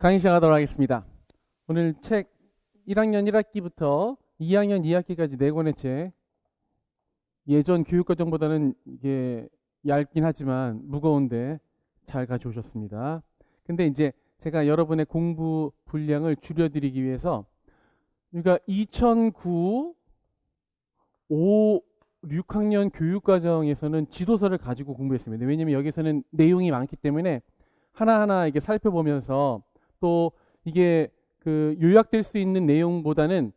강의 시작하도록 하겠습니다. 오늘 책 1학년 1학기부터 2학년 2학기까지 4권의 책, 예전 교육과정보다는 이게 얇긴 하지만 무거운데 잘 가져오셨습니다. 근데 이제 제가 여러분의 공부 분량을 줄여드리기 위해서 우리가 2009, 6학년 교육과정에서는 지도서를 가지고 공부했습니다. 왜냐면 여기서는 내용이 많기 때문에 하나하나 이게 살펴보면서 또 이게 그 요약될 수 있는 내용보다는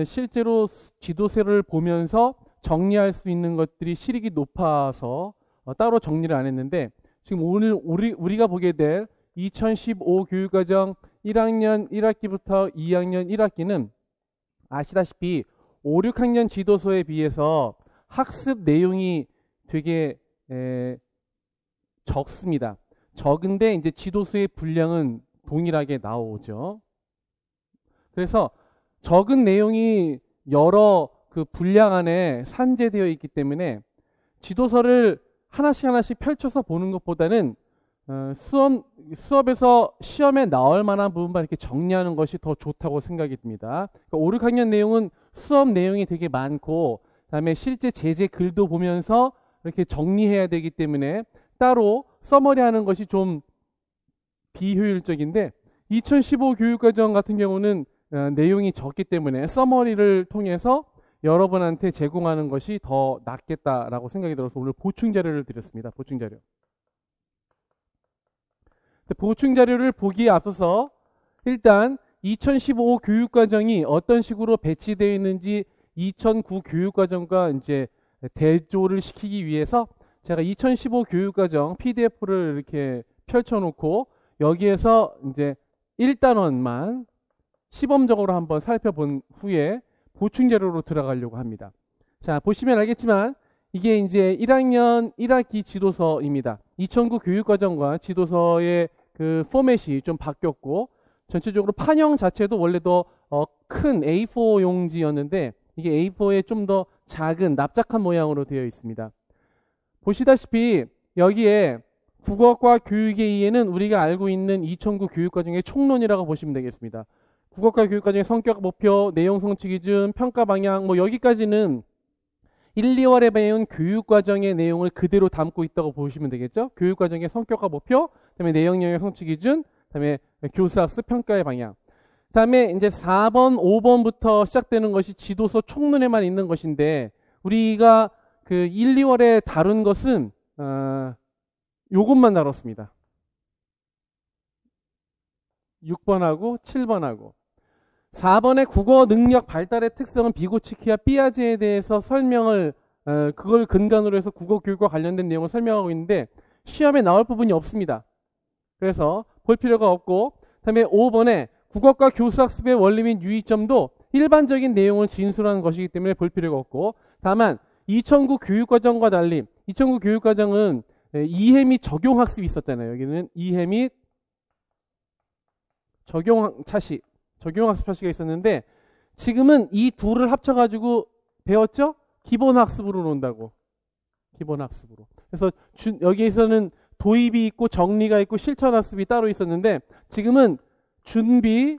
실제로 지도서를 보면서 정리할 수 있는 것들이 실익이 높아서 따로 정리를 안 했는데, 지금 오늘 우리가 보게 될 2015 교육과정 1학년 1학기부터 2학년 1학기는 아시다시피 5, 6학년 지도서에 비해서 학습 내용이 되게 적습니다. 적은데 이제 지도서의 분량은 동일하게 나오죠. 그래서 적은 내용이 여러 그 분량 안에 산재되어 있기 때문에 지도서를 하나씩 펼쳐서 보는 것보다는 수업에서 시험에 나올 만한 부분만 이렇게 정리하는 것이 더 좋다고 생각이 듭니다. 그러니까 5, 6학년 내용은 수업 내용이 되게 많고, 그다음에 실제 제재 글도 보면서 이렇게 정리해야 되기 때문에 따로 서머리하는 것이 좀 비효율적인데, 2015 교육과정 같은 경우는 내용이 적기 때문에 서머리를 통해서 여러분한테 제공하는 것이 더 낫겠다라고 생각이 들어서 오늘 보충 자료를 드렸습니다. 보충 자료. 보충 자료를 보기에 앞서서 일단 2015 교육과정이 어떤 식으로 배치되어 있는지 2009 교육과정과 이제 대조를 시키기 위해서 제가 2015 교육과정 PDF를 이렇게 펼쳐놓고 여기에서 이제 1단원만 시범적으로 한번 살펴본 후에 보충 자료로 들어가려고 합니다. 자, 보시면 알겠지만 이게 이제 1학년 1학기 지도서입니다. 2009 교육과정과 지도서의 그 포맷이 좀 바뀌었고, 전체적으로 판형 자체도 원래 더 큰 A4 용지였는데 이게 A4의 좀 더 작은 납작한 모양으로 되어 있습니다. 보시다시피 여기에 국어과 교육의 이해는 우리가 알고 있는 2009 교육과정의 총론이라고 보시면 되겠습니다. 국어과 교육과정의 성격, 목표, 내용 성취 기준, 평가 방향, 뭐 여기까지는 1, 2월에 배운 교육과정의 내용을 그대로 담고 있다고 보시면 되겠죠. 교육과정의 성격과 목표, 그다음에 내용 영역 성취 기준, 그다음에 교수학습 평가의 방향. 그다음에 이제 4번, 5번부터 시작되는 것이 지도서 총론에만 있는 것인데, 우리가 그 1, 2월에 다룬 것은 요것만 다뤘습니다. 6번하고 7번하고 4번의 국어 능력 발달의 특성은 비고치키와 삐아제에 대해서 설명을 그걸 근간으로 해서 국어 교육과 관련된 내용을 설명하고 있는데 시험에 나올 부분이 없습니다. 그래서 볼 필요가 없고, 그다음에 5번에 국어과 교수학습의 원리 및 유의점도 일반적인 내용을 진술하는 것이기 때문에 볼 필요가 없고, 다만 2009 교육과정과 달리 2009 교육과정은 이해 및 적용학습이 있었잖아요. 여기는 이해 및 적용학습 차시가 있었는데 지금은 이 둘을 합쳐가지고 배웠죠? 기본학습으로 논다고. 기본학습으로. 그래서 여기에서는 도입이 있고 정리가 있고 실천학습이 따로 있었는데 지금은 준비,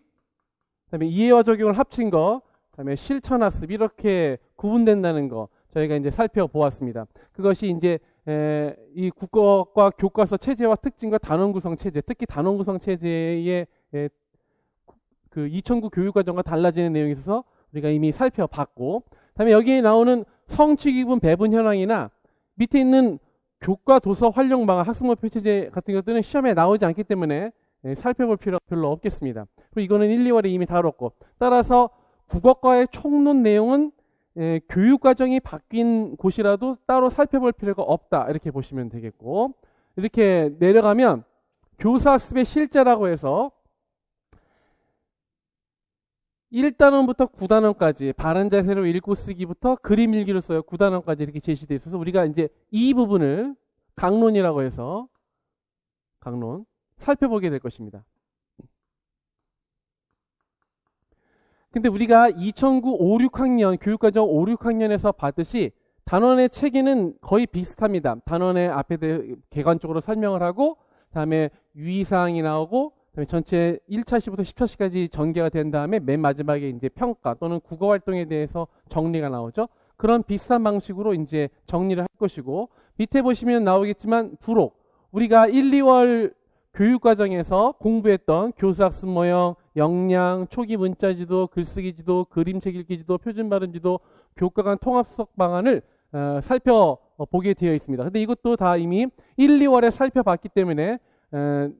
그다음에 이해와 적용을 합친 거, 그다음에 실천학습 이렇게 구분된다는 거 저희가 이제 살펴보았습니다. 그것이 이제 이 국어과 교과서 체제와 특징과 단원 구성 체제, 특히 단원 구성 체제의 그 2009 교육과정과 달라지는 내용이 있어서 우리가 이미 살펴봤고, 그다음에 여기에 나오는 성취 기분 배분 현황이나 밑에 있는 교과 도서 활용 방안, 학습목표 체제 같은 것들은 시험에 나오지 않기 때문에 살펴볼 필요가 별로 없겠습니다. 그리고 이거는 1, 2월에 이미 다뤘고, 따라서 국어과의 총론 내용은 교육과정이 바뀐 곳이라도 따로 살펴볼 필요가 없다 이렇게 보시면 되겠고, 이렇게 내려가면 교사학습의 실제라고 해서 1단원부터 9단원까지 바른 자세로 읽고 쓰기부터 그림 일기를 써요. 9단원까지 이렇게 제시되어 있어서 우리가 이제 이 부분을 강론이라고 해서 강론 살펴보게 될 것입니다. 근데 우리가 2009 5, 6학년 교육과정 5, 6학년에서 봤듯이 단원의 체계는 거의 비슷합니다. 단원의 앞에 개관적으로 설명을 하고, 다음에 유의사항이 나오고, 그다음에 전체 1차시부터 10차시까지 전개가 된 다음에 맨 마지막에 이제 평가 또는 국어 활동에 대해서 정리가 나오죠. 그런 비슷한 방식으로 이제 정리를 할 것이고, 밑에 보시면 나오겠지만 부록, 우리가 1, 2월 교육과정에서 공부했던 교수학습 모형, 역량, 초기 문자지도, 글쓰기지도, 그림책 읽기지도, 표준 발음지도, 교과 간 통합 수업 방안을 살펴보게 되어 있습니다. 근데 이것도 다 이미 1, 2월에 살펴봤기 때문에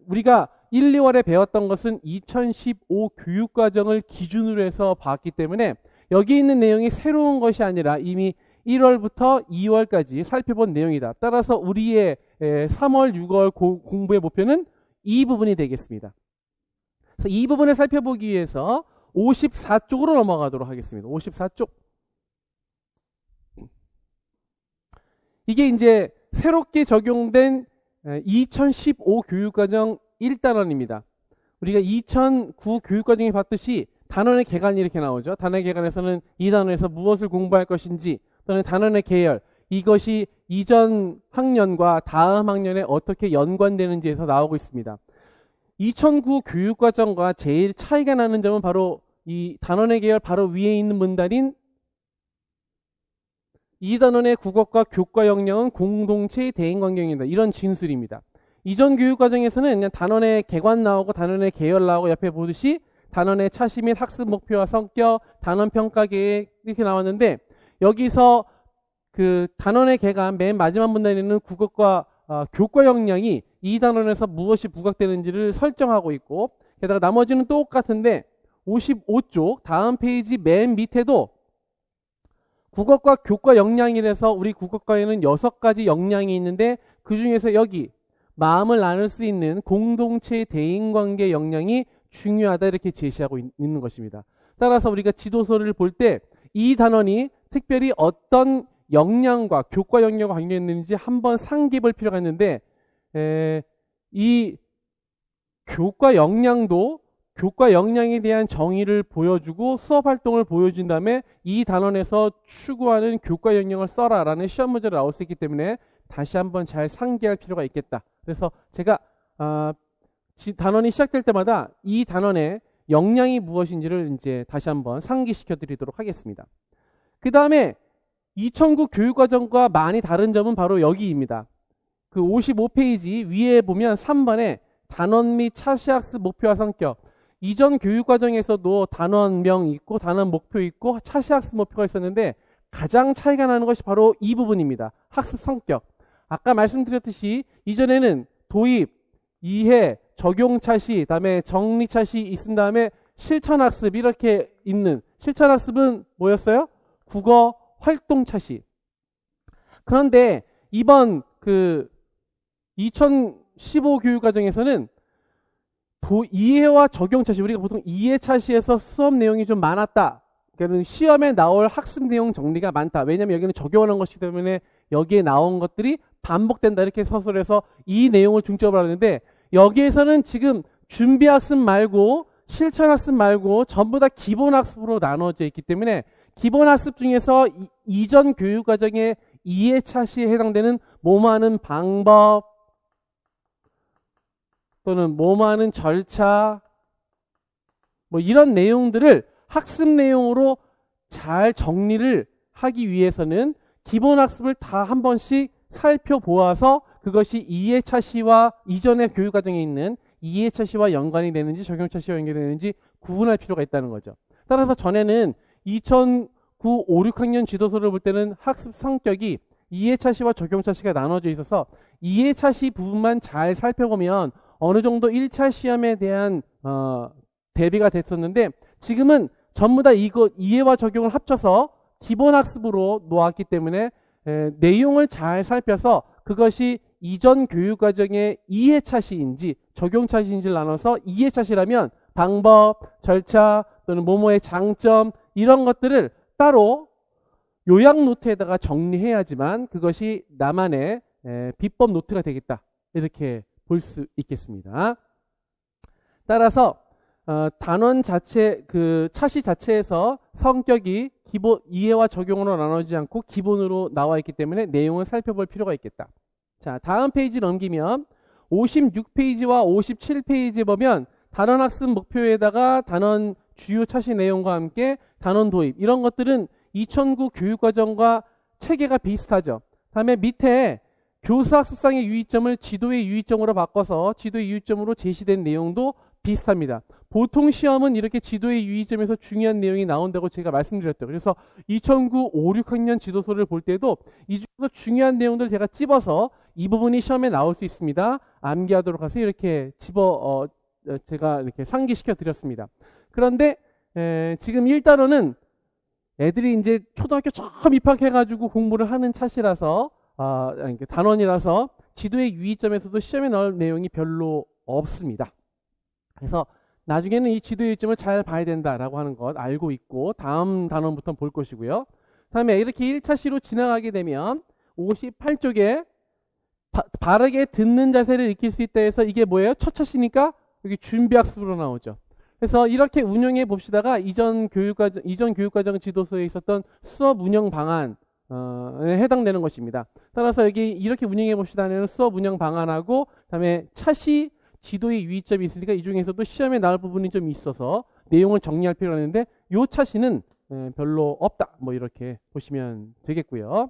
우리가 1, 2월에 배웠던 것은 2015 교육과정을 기준으로 해서 봤기 때문에 여기 있는 내용이 새로운 것이 아니라 이미 1월부터 2월까지 살펴본 내용이다. 따라서 우리의 3월, 6월 공부의 목표는 이 부분이 되겠습니다. 그래서 이 부분을 살펴보기 위해서 54쪽으로 넘어가도록 하겠습니다. 54쪽. 이게 이제 새롭게 적용된 2015 교육과정 1단원입니다. 우리가 2009 교육과정에 봤듯이 단원의 개간이 이렇게 나오죠. 단원의 개간에서는 이 단원에서 무엇을 공부할 것인지, 또는 단원의 계열, 이것이 이전 학년과 다음 학년에 어떻게 연관되는지에서 나오고 있습니다. 2009 교육과정과 제일 차이가 나는 점은 바로 이 단원의 계열 바로 위에 있는 문단인 이 단원의 국어과 교과 역량은 공동체의 대인관계입니다. 이런 진술입니다. 이전 교육과정에서는 그냥 단원의 개관 나오고 단원의 계열 나오고 옆에 보듯이 단원의 차시 및 학습 목표와 성격, 단원 평가 계획 이렇게 나왔는데, 여기서 그 단원의 개관 맨 마지막 문단에는 국어과 교과 역량이 이 단원에서 무엇이 부각되는지를 설정하고 있고, 게다가 나머지는 똑같은데 55쪽 다음 페이지 맨 밑에도 국어과 교과 역량이라서 우리 국어과에는 6가지 역량이 있는데 그 중에서 여기 마음을 나눌 수 있는 공동체 대인관계 역량이 중요하다 이렇게 제시하고 있는 것입니다. 따라서 우리가 지도서를 볼 때 이 단원이 특별히 어떤 역량과 교과 역량과 관계있는지 한번 상기해 볼 필요가 있는데, 이 교과 역량도 교과 역량에 대한 정의를 보여주고 수업 활동을 보여준 다음에 이 단원에서 추구하는 교과 역량을 써라 라는 시험 문제가 나올 수 있기 때문에 다시 한번 잘 상기할 필요가 있겠다. 그래서 제가 단원이 시작될 때마다 이 단원의 역량이 무엇인지를 이제 다시 한번 상기시켜 드리도록 하겠습니다. 그 다음에 2009 교육과정과 많이 다른 점은 바로 여기입니다. 그 55페이지 위에 보면 3번에 단원 및 차시학습 목표와 성격. 이전 교육과정에서도 단원명 있고 단원 목표 있고 차시학습 목표가 있었는데 가장 차이가 나는 것이 바로 이 부분입니다. 학습 성격. 아까 말씀드렸듯이 이전에는 도입, 이해, 적용 차시, 다음에 정리 차시 있은 다음에 실천 학습 이렇게 있는, 실천 학습은 뭐였어요? 국어 활동 차시. 그런데 이번 그 2015 교육과정에서는 이해와 적용 차시, 우리가 보통 이해 차시에서 수업 내용이 좀 많았다. 그러니까 시험에 나올 학습 내용 정리가 많다. 왜냐하면 여기는 적용하는 것이기 때문에 여기에 나온 것들이 반복된다. 이렇게 서술해서 이 내용을 중점으로 하는데, 여기에서는 지금 준비학습 말고 실천학습 말고 전부 다 기본학습으로 나눠져 있기 때문에 기본학습 중에서 이전 교육과정의 이해차시에 해당되는 뭐뭐하는 방법 또는 뭐뭐하는 절차 뭐 이런 내용들을 학습 내용으로 잘 정리를 하기 위해서는 기본학습을 다 한 번씩 살펴보아서 그것이 이해차시와 이전의 교육과정에 있는 이해차시와 연관이 되는지 적용차시와 연관이 되는지 구분할 필요가 있다는 거죠. 따라서 전에는 2009, 5, 6학년 지도서를 볼 때는 학습 성격이 이해차시와 적용차시가 나눠져 있어서 이해차시 부분만 잘 살펴보면 어느 정도 1차 시험에 대한 대비가 됐었는데, 지금은 전부 다 이거 이해와 적용을 합쳐서 기본학습으로 놓았기 때문에 내용을 잘 살펴서 그것이 이전 교육과정의 이해차시인지 적용차시인지를 나눠서 이해차시라면 방법, 절차 또는 뭐뭐의 장점 이런 것들을 따로 요약 노트에다가 정리해야지만 그것이 나만의 비법 노트가 되겠다. 이렇게 볼 수 있겠습니다. 따라서 단원 자체, 그 차시 자체에서 성격이 기본 이해와 적용으로 나눠지지 않고 기본으로 나와 있기 때문에 내용을 살펴볼 필요가 있겠다. 자, 다음 페이지 넘기면 56페이지와 57페이지에 보면 단원 학습 목표에다가 단원 주요 차시 내용과 함께 단원 도입 이런 것들은 2009 교육과정과 체계가 비슷하죠. 다음에 밑에 교사 학습상의 유의점을 지도의 유의점으로 바꿔서 지도의 유의점으로 제시된 내용도 비슷합니다. 보통 시험은 이렇게 지도의 유의점에서 중요한 내용이 나온다고 제가 말씀드렸죠. 그래서 2009 5, 6학년 지도서를 볼 때도 이 중에서 중요한 내용들 제가 찝어서 이 부분이 시험에 나올 수 있습니다. 암기하도록 해서 이렇게 제가 이렇게 상기시켜 드렸습니다. 그런데 지금 1단원은 애들이 이제 초등학교 처음 입학해가지고 공부를 하는 차시라서 단원이라서 지도의 유의점에서도 시험에 나올 내용이 별로 없습니다. 그래서 나중에는 이 지도의 유의점을 잘 봐야 된다라고 하는 것 알고 있고 다음 단원부터 볼 것이고요. 다음에 이렇게 1차시로 지나가게 되면 58쪽에 바르게 듣는 자세를 익힐 수 있다 해서 이게 뭐예요? 첫 차시니까 여기 준비학습으로 나오죠. 그래서 이렇게 운영해 봅시다가 이전 교육과정 지도서에 있었던 수업 운영 방안에 해당되는 것입니다. 따라서 여기 이렇게 운영해 봅시다는 수업 운영 방안하고 그다음에 차시 지도의 유의점이 있으니까 이 중에서도 시험에 나올 부분이 좀 있어서 내용을 정리할 필요가 있는데 요 차시는 별로 없다. 뭐 이렇게 보시면 되겠고요.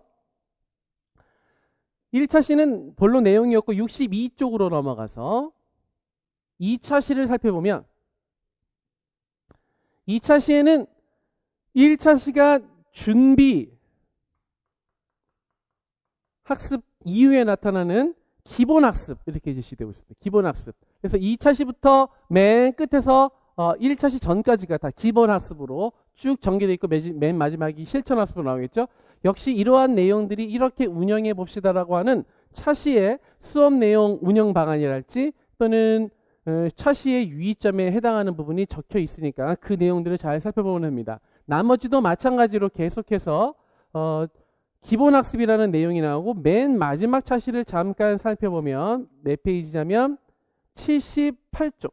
1차시는 별로 내용이 없고 62쪽으로 넘어가서 2차시를 살펴보면 2차시에는 1차시가 준비 학습 이후에 나타나는 기본학습 이렇게 제시되고 있습니다. 기본학습. 그래서 2차시부터 맨 끝에서 1차시 전까지가 다 기본학습으로 쭉 전개되어 있고 맨 마지막이 실천학습으로 나오겠죠. 역시 이러한 내용들이 이렇게 운영해 봅시다라고 하는 차시의 수업 내용 운영 방안이랄지 또는 차시의 유의점에 해당하는 부분이 적혀 있으니까 그 내용들을 잘 살펴보면 합니다. 나머지도 마찬가지로 계속해서 기본학습이라는 내용이 나오고 맨 마지막 차시를 잠깐 살펴보면 몇 페이지냐면 78쪽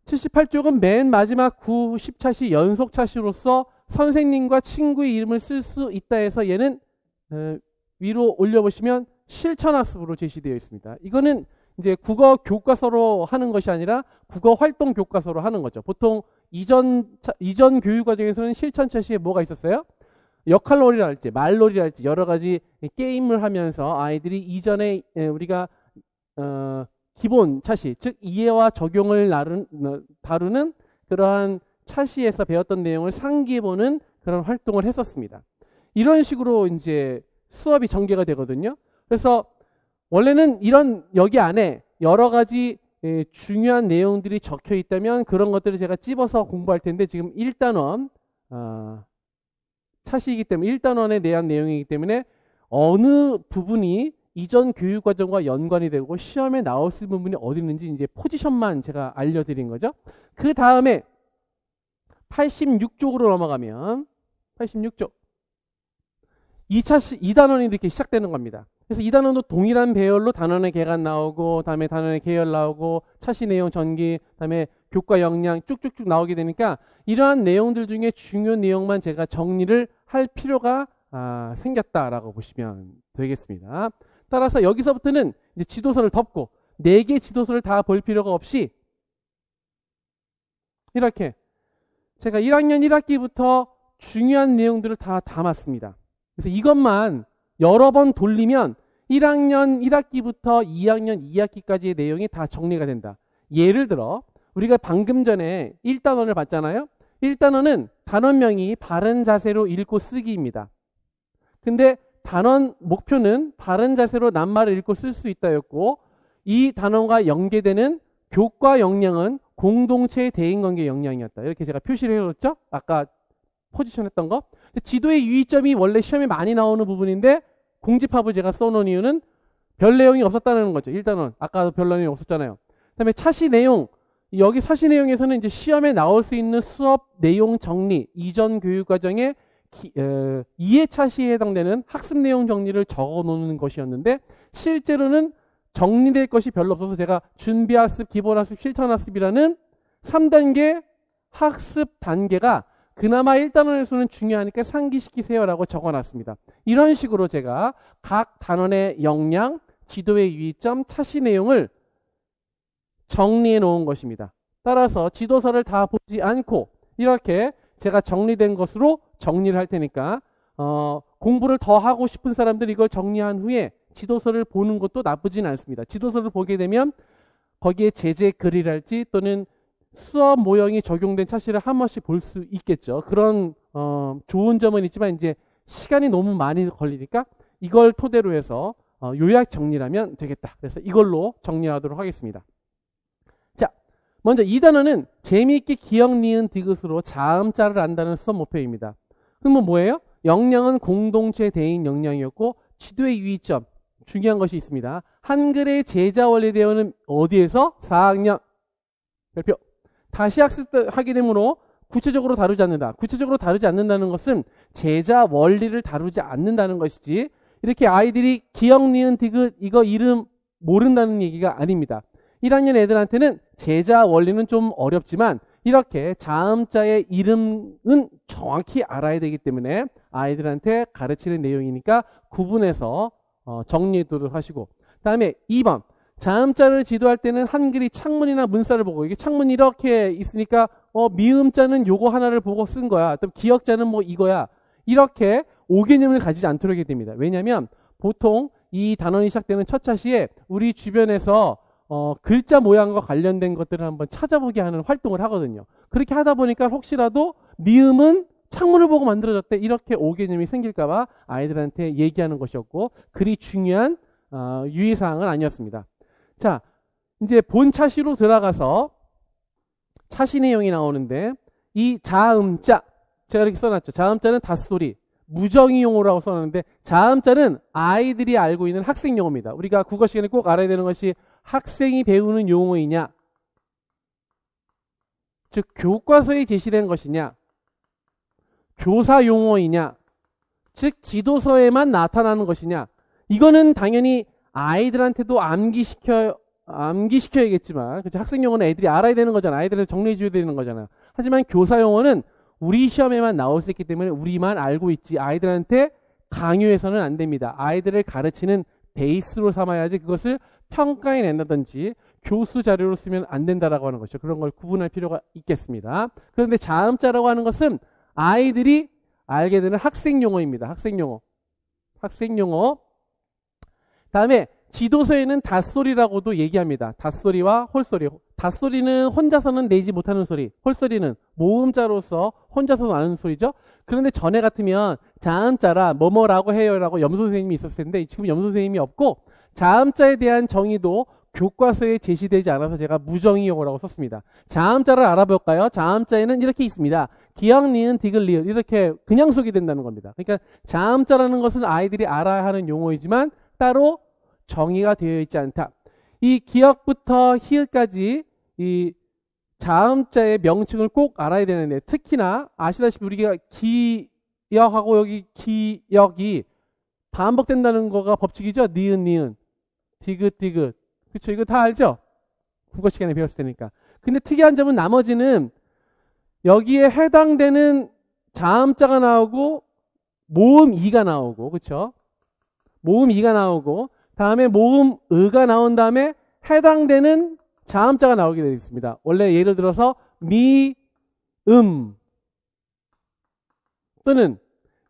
78쪽은 맨 마지막 9, 10차시 연속 차시로서 선생님과 친구의 이름을 쓸 수 있다 해서 얘는 위로 올려보시면 실천학습으로 제시되어 있습니다. 이거는 이제 국어 교과서로 하는 것이 아니라 국어 활동 교과서로 하는 거죠. 보통 이전 교육과정에서는 실천 차시에 뭐가 있었어요? 역할놀이랄지 말놀이랄지 여러 가지 게임을 하면서 아이들이 이전에 우리가 기본 차시 즉 이해와 적용을 다루는 그러한 차시에서 배웠던 내용을 상기해보는 그런 활동을 했었습니다. 이런 식으로 이제 수업이 전개가 되거든요. 그래서 원래는 여기 안에 여러 가지 중요한 내용들이 적혀 있다면 그런 것들을 제가 찝어서 공부할 텐데 지금 1단원 차시이기 때문에 1단원에 대한 내용이기 때문에 어느 부분이 이전 교육과정과 연관이 되고 시험에 나올 수 있는 부분이 어디 있는지 이제 포지션만 제가 알려드린 거죠. 그 다음에 86쪽으로 넘어가면 86쪽 2단원이 이렇게 시작되는 겁니다. 그래서 2단원도 동일한 배열로 단원의 개간 나오고 다음에 단원의 계열 나오고 차시 내용 전기 다음에 교과 역량 쭉쭉쭉 나오게 되니까 이러한 내용들 중에 중요한 내용만 제가 정리를 할 필요가 생겼다라고 보시면 되겠습니다. 따라서 여기서부터는 이제 지도서를 덮고 4개 지도서를 다 볼 필요가 없이 이렇게 제가 1학년 1학기부터 중요한 내용들을 다 담았습니다. 그래서 이것만 여러 번 돌리면 1학년 1학기부터 2학년 2학기까지의 내용이 다 정리가 된다. 예를 들어 우리가 방금 전에 1단원을 봤잖아요. 1단원은 단원명이 바른 자세로 읽고 쓰기입니다. 근데 단원 목표는 바른 자세로 낱말을 읽고 쓸 수 있다였고 이 단원과 연계되는 교과 역량은 공동체의 대인관계 역량이었다. 이렇게 제가 표시를 해놓았죠. 아까 포지션 했던 거. 지도의 유의점이 원래 시험에 많이 나오는 부분인데 공집합을 제가 써놓은 이유는 별 내용이 없었다는 거죠. 1단원. 아까도 별 내용이 없었잖아요. 그 다음에 차시 내용. 여기 차시 내용에서는 이제 시험에 나올 수 있는 수업 내용 정리, 이전 교육과정의 이해 차시에 해당되는 학습 내용 정리를 적어 놓는 것이었는데 실제로는 정리될 것이 별로 없어서 제가 준비학습, 기본학습, 실천학습이라는 3단계 학습 단계가 그나마 1단원에서는 중요하니까 상기시키세요라고 적어놨습니다. 이런 식으로 제가 각 단원의 역량, 지도의 유의점, 차시 내용을 정리해 놓은 것입니다. 따라서 지도서를 다 보지 않고 이렇게 제가 정리된 것으로 정리를 할 테니까 공부를 더 하고 싶은 사람들이 이걸 정리한 후에 지도서를 보는 것도 나쁘진 않습니다. 지도서를 보게 되면 거기에 제재 글이랄지 또는 수업 모형이 적용된 차시를 한 번씩 볼 수 있겠죠. 그런 좋은 점은 있지만 이제 시간이 너무 많이 걸리니까 이걸 토대로 해서 요약 정리를 하면 되겠다. 그래서 이걸로 정리하도록 하겠습니다. 자, 먼저 이 단어는 재미있게 기억, 니은, 디귿으로 자음자를 안다는 수업 목표입니다. 그러면 뭐예요? 역량은 공동체 대인 역량이었고 지도의 유의점, 중요한 것이 있습니다. 한글의 제자 원리 대원은 어디에서? 4학년 별표. 다시 학습하게 되므로 구체적으로 다루지 않는다. 구체적으로 다루지 않는다는 것은 제자 원리를 다루지 않는다는 것이지 이렇게 아이들이 기억, 니은, 디귿 이거 이름 모른다는 얘기가 아닙니다. 1학년 애들한테는 제자 원리는 좀 어렵지만 이렇게 자음자의 이름은 정확히 알아야 되기 때문에 아이들한테 가르치는 내용이니까 구분해서 정리해두도록 하시고, 다음에 2번 자음자를 지도할 때는 한글이 창문이나 문자를 보고, 이게 창문이 이렇게 있으니까 미음자는 요거 하나를 보고 쓴 거야, 또 기역자는 뭐 이거야, 이렇게 오개념을 가지지 않도록 해야 됩니다. 왜냐하면 보통 이 단원이 시작되는 첫 차시에 우리 주변에서 글자 모양과 관련된 것들을 한번 찾아보게 하는 활동을 하거든요. 그렇게 하다 보니까 혹시라도 미음은 창문을 보고 만들어졌대, 이렇게 오개념이 생길까봐 아이들한테 얘기하는 것이었고, 그리 중요한 유의사항은 아니었습니다. 자, 이제 본 차시로 들어가서 차시 내용이 나오는데, 이 자음자 제가 이렇게 써놨죠. 자음자는 닷소리, 무정의 용어라고 써놨는데, 자음자는 아이들이 알고 있는 학생 용어입니다. 우리가 국어 시간에 꼭 알아야 되는 것이 학생이 배우는 용어이냐, 즉 교과서에 제시된 것이냐, 교사 용어이냐, 즉 지도서에만 나타나는 것이냐, 이거는 당연히 아이들한테도 암기시켜야겠지만, 그렇죠? 학생 용어는 애들이 알아야 되는 거잖아. 아이들한테 정리해 줘야 되는 거잖아. 하지만 교사 용어는 우리 시험에만 나올 수 있기 때문에 우리만 알고 있지 아이들한테 강요해서는 안 됩니다. 아이들을 가르치는 베이스로 삼아야지 그것을 평가해 낸다든지 교수 자료로 쓰면 안 된다라고 하는 것이죠. 그런 걸 구분할 필요가 있겠습니다. 그런데 자음자라고 하는 것은 아이들이 알게 되는 학생 용어입니다. 학생 용어. 학생 용어. 다음에 지도서에는 닷소리라고도 얘기합니다. 닷소리와 홀소리. 닷소리는 혼자서는 내지 못하는 소리, 홀소리는 모음자로서 혼자서 나는 소리죠. 그런데 전에 같으면 자음자라 뭐뭐라고 해요라고 염소 선생님이 있었을 텐데 지금 염소 선생님이 없고, 자음자에 대한 정의도 교과서에 제시되지 않아서 제가 무정의 용어라고 썼습니다. 자음자를 알아볼까요? 자음자에는 이렇게 있습니다. 기역, 니은, 디귿, 리을, 이렇게 그냥 소개된다는 겁니다. 그러니까 자음자라는 것은 아이들이 알아야 하는 용어이지만 따로 정의가 되어 있지 않다. 이 기역부터 히읗까지 이 자음자의 명칭을 꼭 알아야 되는데, 특히나 아시다시피 우리가 기역하고 여기 기역이 반복된다는 거가 법칙이죠. 니은, 니은, 디귿, 디귿. 그렇죠. 이거 다 알죠? 국어 시간에 배웠을 테니까. 근데 특이한 점은 나머지는 여기에 해당되는 자음자가 나오고 모음 이가 나오고, 그렇죠? 모음 이가 나오고 다음에 모음 의가 나온 다음에 해당되는 자음자가 나오게 되어 있습니다. 원래 예를 들어서 미음 또는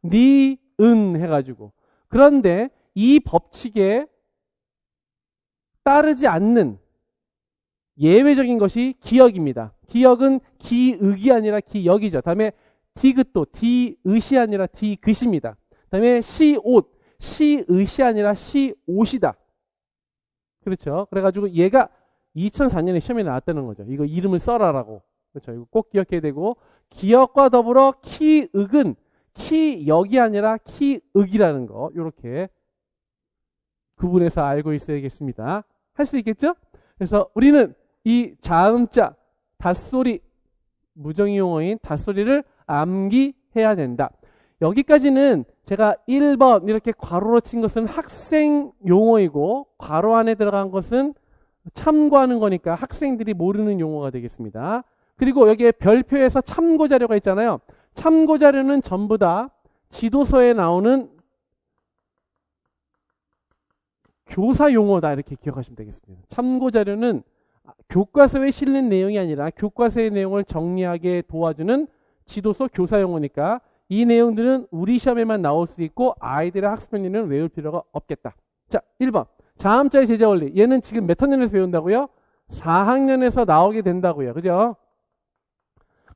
니은 해가지고, 그런데 이 법칙에 따르지 않는 예외적인 것이 기역입니다. 기역은 기읍이 아니라 기역이죠. 다음에 디귿도 디읒이 아니라 디귿입니다. 다음에 시옷, 시읒이 아니라 시옷이다. 그렇죠. 그래가지고 얘가 2004년에 시험에 나왔다는 거죠. 이거 이름을 써라라고. 그렇죠. 이거 꼭 기억해야 되고, 기역과 더불어 키읒은 키역이 아니라 키읒이라는 거, 이렇게 구분해서 알고 있어야겠습니다. 할 수 있겠죠? 그래서 우리는 이 자음자, 닷소리, 무정의 용어인 닷소리를 암기해야 된다. 여기까지는 제가 1번 이렇게 괄호로 친 것은 학생 용어이고, 괄호 안에 들어간 것은 참고하는 거니까 학생들이 모르는 용어가 되겠습니다. 그리고 여기에 별표에서 참고 자료가 있잖아요. 참고 자료는 전부 다 지도서에 나오는 교사 용어다 이렇게 기억하시면 되겠습니다. 참고 자료는 교과서에 실린 내용이 아니라 교과서의 내용을 정리하게 도와주는 지도서 교사 용어니까 이 내용들은 우리 시험에만 나올 수 있고 아이들의 학습연리는 외울 필요가 없겠다. 자, 1번. 자음자의 제자 원리. 얘는 지금 몇 학년에서 배운다고요? 4학년에서 나오게 된다고요. 그죠?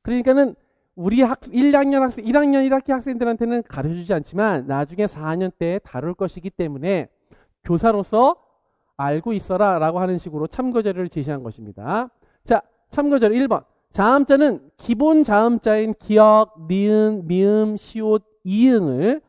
그러니까는 우리 1학년 학생, 1학년 1학기 학생들한테는 가르쳐주지 않지만 나중에 4학년 때 다룰 것이기 때문에 교사로서 알고 있어라 라고 하는 식으로 참고자료를 제시한 것입니다. 자, 참고자료 1번. 자음자는 기본 자음자인 기역, 니은, 미음, 시옷, 이응을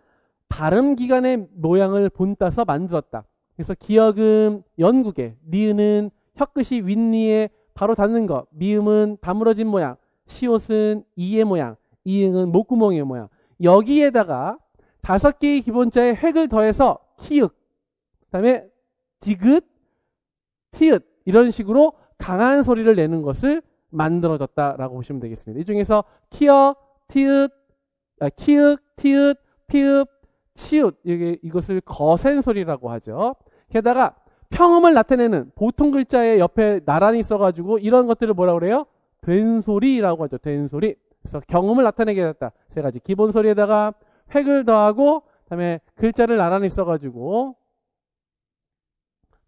발음기관의 모양을 본따서 만들었다. 그래서 기역은 연국에, 니은은 혀끝이 윗니에 바로 닿는 것, 미음은 다물어진 모양, 시옷은 이의 모양, 이응은 목구멍의 모양. 여기에다가 5개의 기본자의 획을 더해서 키읔, 그 다음에 디귿, 티읕 이런 식으로 강한 소리를 내는 것을 만들어졌다라고 보시면 되겠습니다. 이 중에서 키역, 티읕, 키읔, 티읕, 피읕, 치읕 이것을 거센 소리라고 하죠. 게다가 평음을 나타내는 보통 글자의 옆에 나란히 있어가지고 이런 것들을 뭐라고 그래요? 된소리라고 하죠. 된소리. 그래서 경음을 나타내게 됐다. 세 가지. 기본 소리에다가 획을 더하고 그다음에 글자를 나란히 써가지고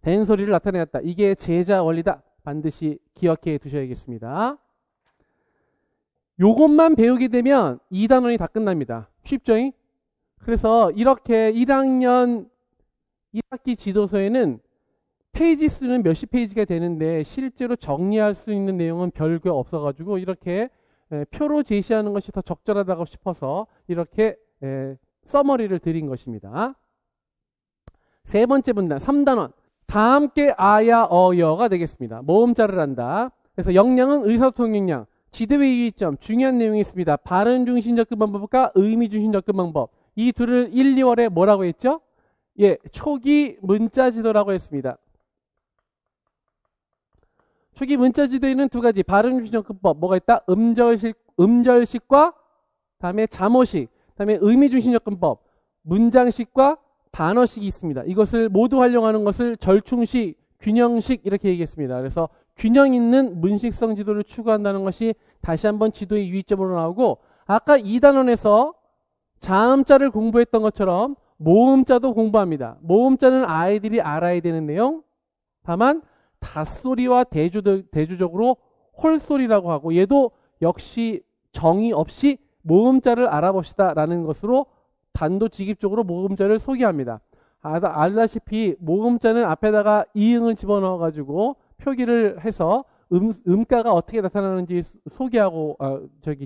된소리를 나타내었다. 이게 제자 원리다. 반드시 기억해 두셔야겠습니다. 요것만 배우게 되면 2단원이 다 끝납니다. 쉽죠? 그래서 이렇게 1학년 1학기 지도서에는 페이지 수는 몇십 페이지가 되는데 실제로 정리할 수 있는 내용은 별거 없어가지고 이렇게 표로 제시하는 것이 더 적절하다고 싶어서 이렇게 서머리를 드린 것입니다. 세 번째 문단 3단원. 다 함께 아야 어여가 되겠습니다. 모음자를 한다. 그래서 역량은 의사소통 역량. 지도의 유의점 중요한 내용이 있습니다. 발음 중심 접근 방법과 의미 중심 접근 방법. 이 둘을 1, 2월에 뭐라고 했죠? 예, 초기 문자 지도라고 했습니다. 초기 문자 지도에는 두 가지 발음 중심 접근법 뭐가 있다? 음절식과 다음에 잠호식, 다음에 의미 중심 접근법, 문장식과 단어식이 있습니다. 이것을 모두 활용하는 것을 절충식, 균형식 이렇게 얘기했습니다. 그래서 균형 있는 문식성 지도를 추구한다는 것이 다시 한번 지도의 유의점으로 나오고 아까 2단원에서 자음자를 공부했던 것처럼 모음자도 공부합니다. 모음자는 아이들이 알아야 되는 내용. 다만 닷소리와 대조적으로 홀소리라고 하고 얘도 역시 정의 없이 모음자를 알아봅시다 라는 것으로 단도직입적으로 모음자를 소개합니다. 알다시피 모음자는 앞에다가 이응을 집어넣어 가지고 표기를 해서 음가가 어떻게 나타나는지 소개하고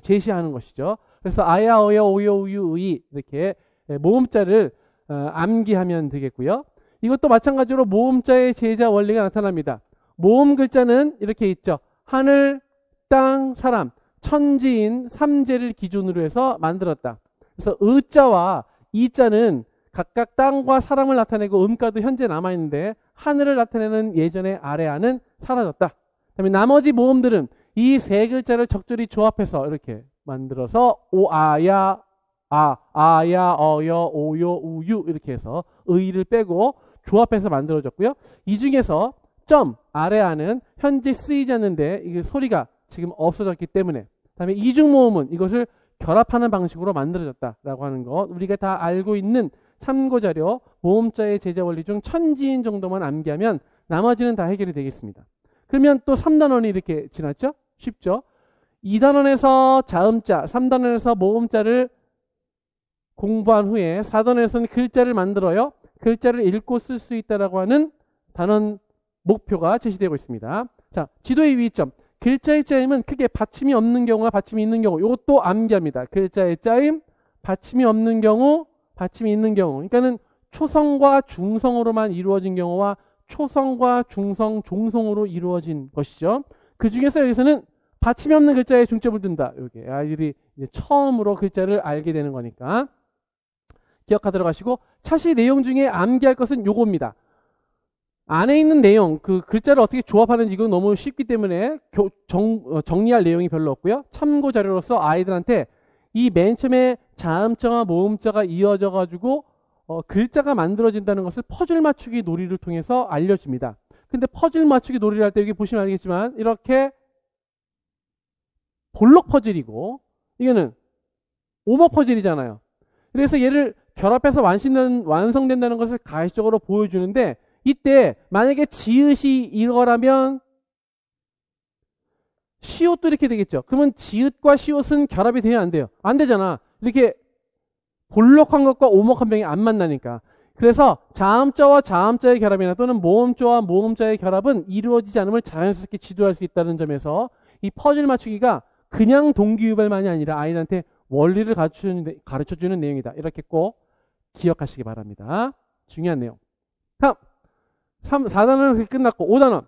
제시하는 것이죠. 그래서 아야 어여 오여 우유 의 이렇게 모음자를 암기하면 되겠고요. 이것도 마찬가지로 모음자의 제자 원리가 나타납니다. 모음 글자는 이렇게 있죠. 하늘, 땅, 사람, 천지인, 삼재를 기준으로 해서 만들었다. 그래서 의자와 이자는 각각 땅과 사람을 나타내고 음가도 현재 남아있는데 하늘을 나타내는 예전의 아래아는 사라졌다. 그다음에 나머지 모음들은 이 세 글자를 적절히 조합해서 이렇게 만들어서 오아야 아야 어여 오요 우유 이렇게 해서 의를 빼고 조합해서 만들어졌고요. 이 중에서 점 아래아는 현재 쓰이지 않는데 이게 소리가 지금 없어졌기 때문에 그다음에 이중모음은 이것을 결합하는 방식으로 만들어졌다라고 하는 것 우리가 다 알고 있는 참고자료 모음자의 제자 원리 중 천지인 정도만 암기하면 나머지는 다 해결이 되겠습니다. 그러면 또 3단원이 이렇게 지났죠? 쉽죠? 2단원에서 자음자, 3단원에서 모음자를 공부한 후에 4단원에서는 글자를 만들어요. 글자를 읽고 쓸 수 있다라고 하는 단원 목표가 제시되고 있습니다. 자, 지도의 유의점. 글자의 짜임은 크게 받침이 없는 경우와 받침이 있는 경우 이것도 암기합니다. 글자의 짜임, 받침이 없는 경우, 받침이 있는 경우. 그러니까는 초성과 중성으로만 이루어진 경우와 초성과 중성, 종성으로 이루어진 것이죠. 그 중에서 여기서는 받침이 없는 글자에 중점을 둔다. 여기 아이들이 이제 처음으로 글자를 알게 되는 거니까 기억하도록 하시고 차시 내용 중에 암기할 것은 요겁니다. 안에 있는 내용, 그 글자를 어떻게 조합하는지 이건 너무 쉽기 때문에 정리할 내용이 별로 없고요. 참고 자료로서 아이들한테 이 맨 처음에 자음자와 모음자가 이어져 가지고 글자가 만들어진다는 것을 퍼즐 맞추기 놀이를 통해서 알려줍니다. 근데 퍼즐 맞추기 놀이를 할 때 여기 보시면 알겠지만 이렇게 볼록 퍼즐이고 이거는 오목 퍼즐이잖아요. 그래서 얘를 결합해서 완성된다는 것을 가시적으로 보여주는데 이때 만약에 지읒이 이거라면 시옷도 이렇게 되겠죠. 그러면 지읒과 시옷은 결합이 돼야 안 돼요. 안 되잖아. 이렇게 볼록한 것과 오목한 병이 안 만나니까. 그래서 자음자와 자음자의 결합이나 또는 모음자와 모음자의 결합은 이루어지지 않음을 자연스럽게 지도할 수 있다는 점에서 이 퍼즐 맞추기가 그냥 동기유발만이 아니라 아이들한테 원리를 가르쳐주는 내용이다. 이렇게 꼭 기억하시기 바랍니다. 중요한 내용. 다음 4단원은 끝났고 5단원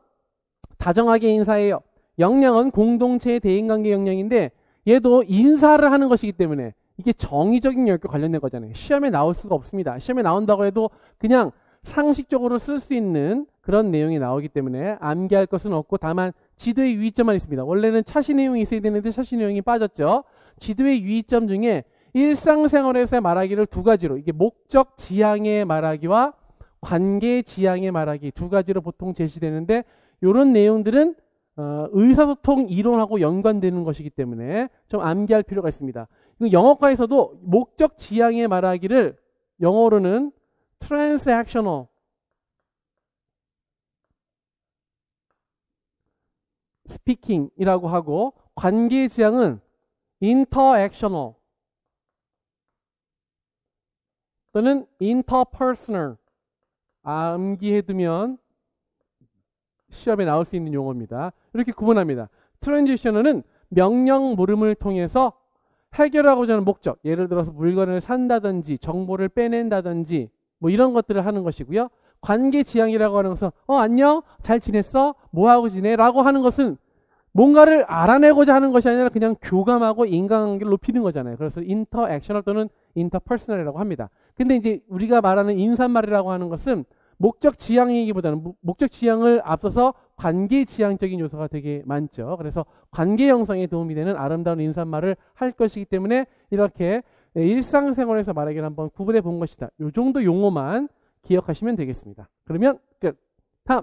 다정하게 인사해요. 역량은 공동체의 대인관계 역량인데 얘도 인사를 하는 것이기 때문에 이게 정의적인 영역과 관련된 거잖아요. 시험에 나올 수가 없습니다. 시험에 나온다고 해도 그냥 상식적으로 쓸 수 있는 그런 내용이 나오기 때문에 암기할 것은 없고 다만 지도의 유의점만 있습니다. 원래는 차시 내용이 있어야 되는데 차시 내용이 빠졌죠. 지도의 유의점 중에 일상생활에서의 말하기를 두 가지로 이게 목적 지향의 말하기와 관계 지향의 말하기 두 가지로 보통 제시되는데 이런 내용들은 의사소통 이론하고 연관되는 것이기 때문에 좀 암기할 필요가 있습니다. 영어과에서도 목적 지향의 말하기를 영어로는 transactional speaking이라고 하고 관계 지향은 interactional 또는 interpersonal 암기해두면 시험에 나올 수 있는 용어입니다. 이렇게 구분합니다. 트랜지셔너는 명령 물음을 통해서 해결하고자 하는 목적, 예를 들어서 물건을 산다든지 정보를 빼낸다든지 뭐 이런 것들을 하는 것이고요. 관계 지향이라고 하는 것은 안녕? 잘 지냈어? 뭐하고 지내? 라고 하는 것은 뭔가를 알아내고자 하는 것이 아니라 그냥 교감하고 인간관계를 높이는 거잖아요. 그래서 인터액셔널 또는 인터퍼스널이라고 합니다. 근데 이제 우리가 말하는 인사말이라고 하는 것은 목적 지향이기보다는 목적 지향을 앞서서 관계 지향적인 요소가 되게 많죠. 그래서 관계 형성에 도움이 되는 아름다운 인사말을 할 것이기 때문에 이렇게 일상생활에서 말하기를 한번 구분해 본 것이다. 이 정도 용어만 기억하시면 되겠습니다. 그러면 끝. 다음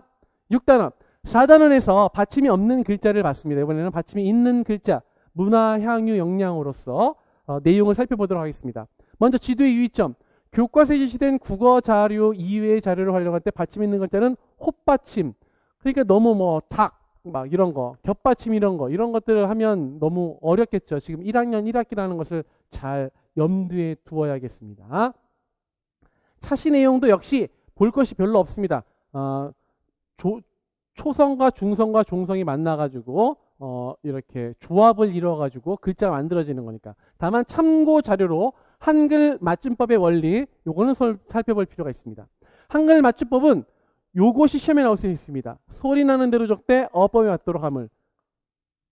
6단원 4단원에서 받침이 없는 글자를 봤습니다. 이번에는 받침이 있는 글자 문화, 향유, 역량으로서 내용을 살펴보도록 하겠습니다. 먼저 지도의 유의점. 교과서에 제시된 국어 자료 이외의 자료를 활용할 때 받침 있는 글자는 헛받침. 그러니까 너무 뭐 닭, 막 이런 거, 겹받침 이런 것들을 하면 너무 어렵겠죠. 지금 1학년 1학기라는 것을 잘 염두에 두어야겠습니다. 차시 내용도 역시 볼 것이 별로 없습니다. 초성과 중성과 종성이 만나가지고 이렇게 조합을 이루어가지고 글자가 만들어지는 거니까. 다만 참고 자료로 한글 맞춤법의 원리 요거는 살펴볼 필요가 있습니다. 한글 맞춤법은 요것이 시험에 나올 수 있습니다. 소리 나는 대로 적되 어법에 맞도록 함을.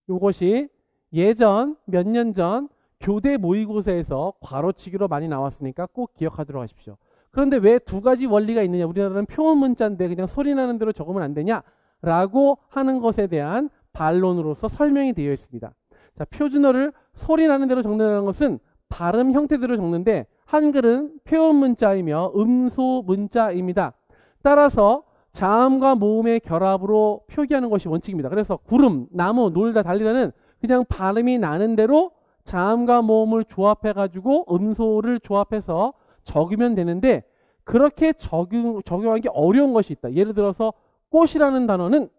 요것이 예전 몇 년 전 교대 모의고사에서 괄호치기로 많이 나왔으니까 꼭 기억하도록 하십시오. 그런데 왜 두 가지 원리가 있느냐? 우리나라는 표현 문자인데 그냥 소리 나는 대로 적으면 안 되냐? 라고 하는 것에 대한 반론으로서 설명이 되어 있습니다. 자, 표준어를 소리 나는 대로 적는다는 것은 발음 형태대로 적는데 한글은 표현 문자이며 음소 문자입니다. 따라서 자음과 모음의 결합으로 표기하는 것이 원칙입니다. 그래서 구름, 나무, 놀다, 달리다는 그냥 발음이 나는 대로 자음과 모음을 조합해가지고 음소를 조합해서 적으면 되는데 그렇게 적용하기 어려운 것이 있다. 예를 들어서 꽃이라는 단어는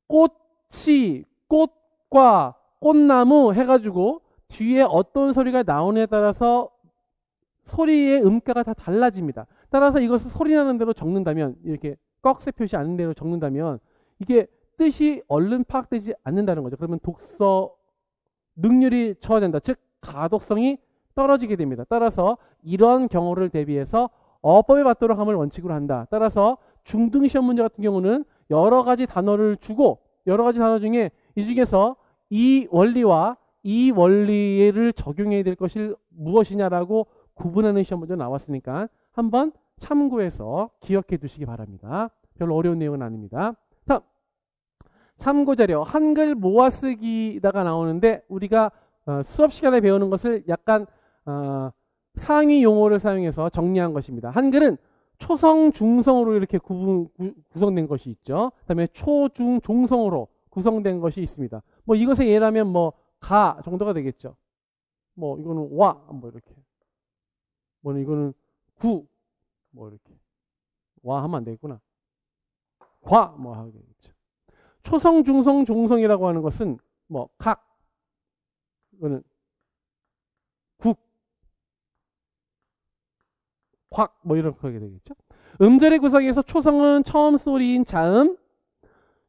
꽃이, 꽃과 꽃나무 해가지고 뒤에 어떤 소리가 나오느냐에 따라서 소리의 음가가 다 달라집니다. 따라서 이것을 소리 나는 대로 적는다면 이렇게 꺽쇠 표시 않는 대로 적는다면 이게 뜻이 얼른 파악되지 않는다는 거죠. 그러면 독서 능률이 저하된다. 즉 가독성이 떨어지게 됩니다. 따라서 이런 경우를 대비해서 어법에 맞도록 함을 원칙으로 한다. 따라서 중등 시험 문제 같은 경우는 여러 가지 단어를 주고 여러 가지 단어 중에 이 중에서 이 원리와 이 원리를 적용해야 될 것이 무엇이냐라고 구분하는 시험 문제 나왔으니까 한번 참고해서 기억해 두시기 바랍니다. 별로 어려운 내용은 아닙니다. 다음 참고자료 한글 모아쓰기다가 나오는데 우리가 수업 시간에 배우는 것을 약간 상위 용어를 사용해서 정리한 것입니다. 한글은 초성, 중성으로 이렇게 구성된 것이 있죠. 그 다음에 초, 중, 종성으로 구성된 것이 있습니다. 뭐 이것의 예라면 뭐 가 정도가 되겠죠. 뭐 이거는 와, 뭐 이렇게. 뭐 이거는 구, 뭐 이렇게. 와 하면 안 되겠구나. 과, 뭐 하게 되겠죠. 초성, 중성, 종성이라고 하는 것은 뭐 각, 이거는 국, 확, 뭐 이렇게 하게 되겠죠. 음절의 구성에서 초성은 처음 소리인 자음,